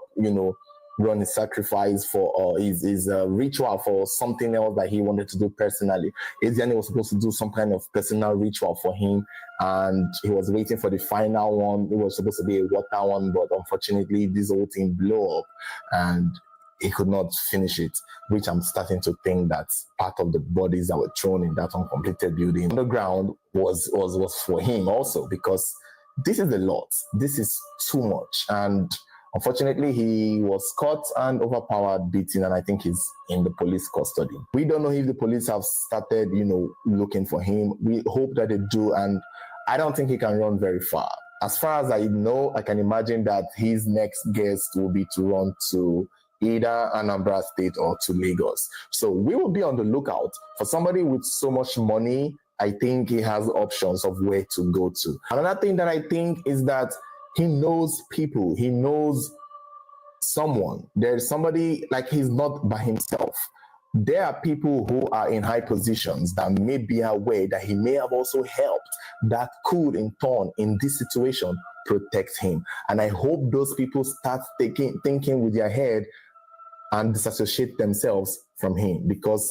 run his sacrifice for his ritual for something else that he wanted to do personally. Eziani was supposed to do some kind of personal ritual for him, and he was waiting for the final one. It was supposed to be a water one, but unfortunately this whole thing blew up, and he could not finish it, which I'm starting to think that part of the bodies that were thrown in that uncompleted building underground was for him also, because this is a lot. This is too much. And unfortunately, he was caught and overpowered, beaten, and I think he's in the police custody. We don't know if the police have started, looking for him. We hope that they do, and I don't think he can run very far. As far as I know, I can imagine that his next guest will be to run to either Anambra State or to Lagos. So we will be on the lookout for somebody with so much money. I think he has options of where to go to. Another thing that I think is that he knows people. He knows someone. There's somebody, like, he's not by himself. There are people who are in high positions that may be aware that he may have also helped, that could in turn, in this situation, protect him. And I hope those people start thinking with their head and disassociate themselves from him, because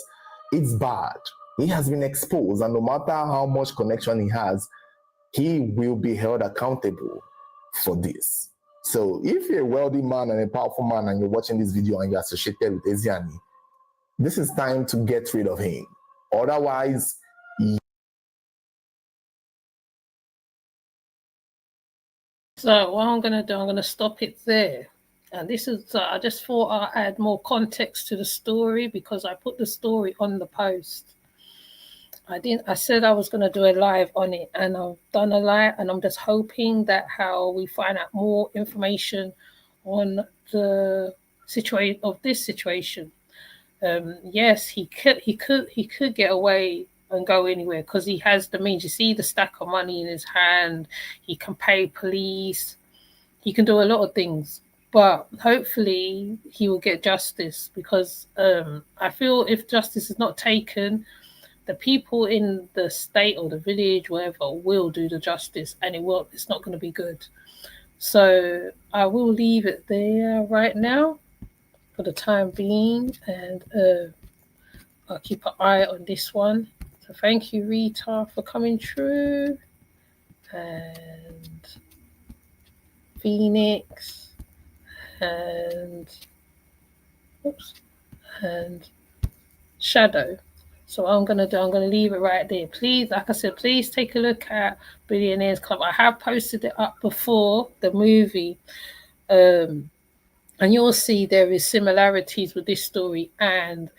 it's bad. He has been exposed, and no matter how much connection he has, he will be held accountable for this. So if you're a wealthy man and a powerful man and you're watching this video and you're associated with Eziani, this is time to get rid of him. Otherwise, so what I'm going to do, I'm going to stop it there. And this is, I just thought I'd add more context to the story, because I put the story on the post. I said I was going to do a live on it, and I've done a live, and I'm just hoping that how we find out more information on the situation of this situation. Yes, he could get away and go anywhere because he has the means. You see the stack of money in his hand. He can pay police. He can do a lot of things. But hopefully he will get justice, because I feel if justice is not taken, the people in the state or the village, wherever, will do the justice, and it's not going to be good. So I will leave it there right now for the time being, and I'll keep an eye on this one. So thank you, Rita, for coming through, and Phoenix. And Shadow. So I'm gonna leave it right there. Please, like I said, please take a look at Billionaires Club. I have posted it up before, the movie, and you'll see there is similarities with this story and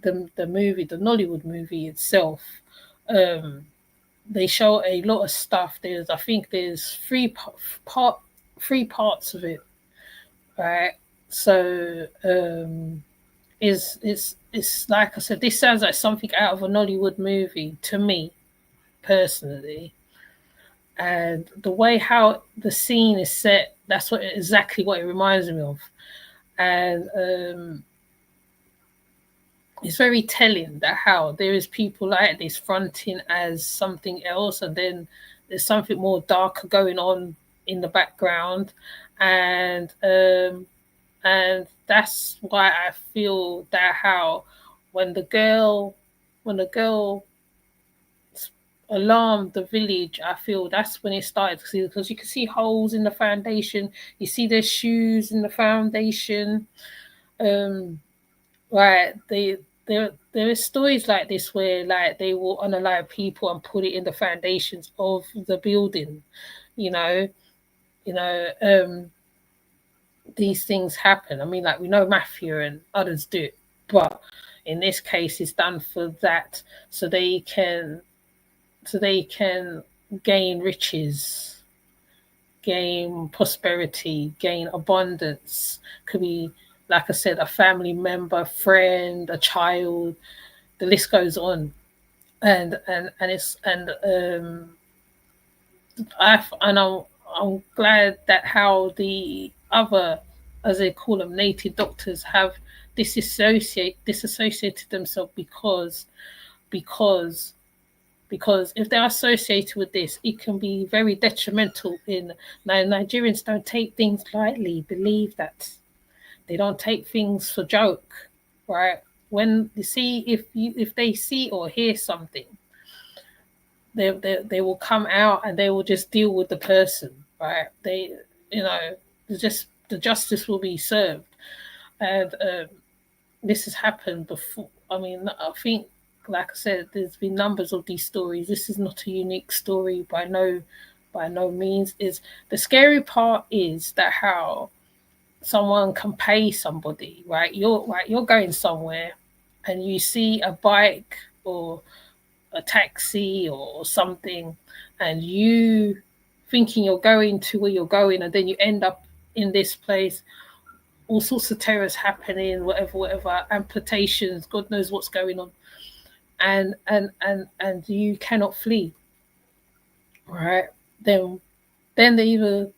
the movie, the Nollywood movie itself. They show a lot of stuff. I think there's three parts of it. Right, so it's like I said, this sounds like something out of a Nollywood movie to me personally, and the way how the scene is set, that's exactly what it reminds me of, and it's very telling that how there is people like this fronting as something else, and then there's something more darker going on in the background. And that's why I feel that how when the girl alarmed the village, I feel that's when it started, because you can see holes in the foundation, you see their shoes in the foundation. Right, there is stories like this where like they will unalive people and put it in the foundations of the building, these things happen. I mean, like, we know mafia and others do it, but in this case, it's done for that, so they can gain riches, gain prosperity, gain abundance. Could be, like I said, a family member, friend, a child. The list goes on, and I'm glad that how the other, as they call them, native doctors have disassociated themselves because if they're associated with this, it can be very detrimental. Nigerians don't take things lightly. Believe that. They don't take things for joke, right? When you see, if they see or hear something, they will come out and they will just deal with the person, right? They, the justice will be served, and this has happened before. I mean, I think, like I said, there's been numbers of these stories. This is not a unique story by no means. Is the scary part is that how someone can pay somebody, right? You're going somewhere, and you see a bike or a taxi or something, and you thinking you're going to where you're going, and then you end up in this place. All sorts of terrors happening, whatever, amputations, God knows what's going on, and you cannot flee, right? Then they either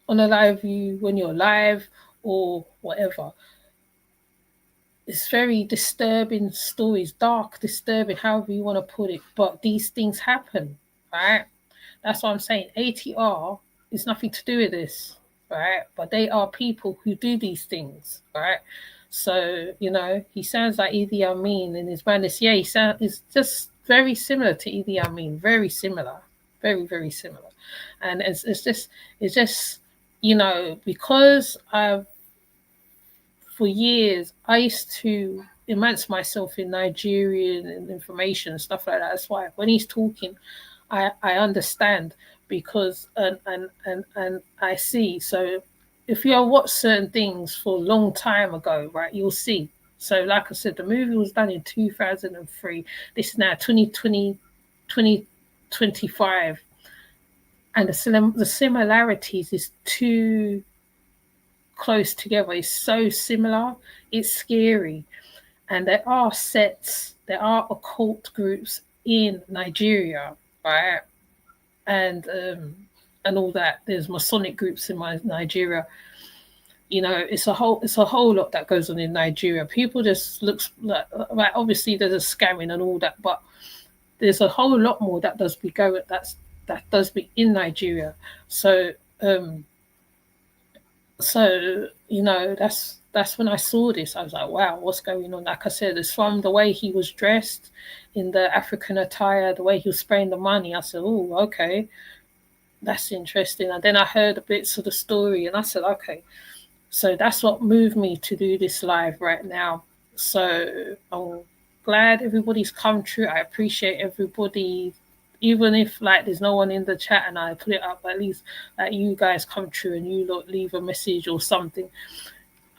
unalive you when you're alive or whatever. It's very disturbing stories, dark, disturbing, however you want to put it. But these things happen, right? That's what I'm saying. ATR is nothing to do with this, right? But they are people who do these things, right? So, he sounds like Idi Amin in his madness. Yeah, he's just very similar to Idi Amin. Very similar. Very, very similar. And it's just, because for years, I used to immerse myself in Nigerian and information and stuff like that. That's why when he's talking, I understand, because and I see. So if you watch certain things for a long time ago, right, you'll see. So like I said, the movie was done in 2003. This is now 2025. And the similarities is too close together. It's so similar. It's scary. And there are sects, there are occult groups in Nigeria, right? And all that. There's Masonic groups in Nigeria. It's a whole lot that goes on in Nigeria. People just looks like obviously there's a scamming and all that, but there's a whole lot more that does be in Nigeria. So that's when I saw this. I was like, wow, what's going on? Like I said, it's from the way he was dressed in the African attire, the way he was spraying the money. I said, oh, okay, that's interesting. And then I heard bits of the story, and I said, okay. So that's what moved me to do this live right now. So I'm glad everybody's come through. I appreciate everybody, even if there's no one in the chat and I put it up, at least you guys come through and you leave a message or something.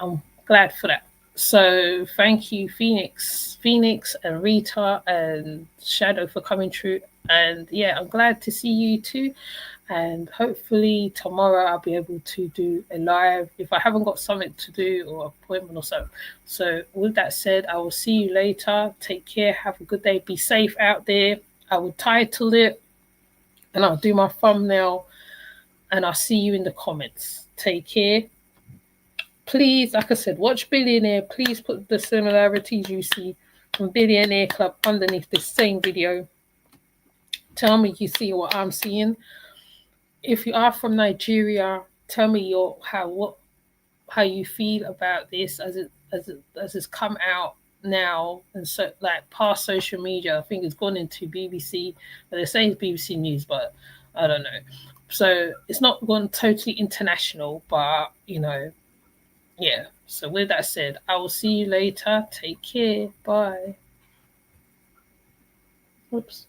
I'm glad for that. So thank you, Phoenix and Rita and Shadow for coming through. And yeah, I'm glad to see you too. And hopefully tomorrow I'll be able to do a live if I haven't got something to do or appointment or so. So with that said, I will see you later. Take care. Have a good day. Be safe out there. I will title it and I'll do my thumbnail and I'll see you in the comments. Take care. Please, like I said, watch Billionaire. Please put the similarities you see from Billionaire Club underneath this same video. Tell me you see what I'm seeing. If you are from Nigeria, tell me how you feel about this as it's come out now, and so past social media. I think it's gone into BBC, but they're saying it's BBC News, but I don't know. So it's not gone totally international, but yeah. So with that said, I will see you later. Take care. Bye. Oops.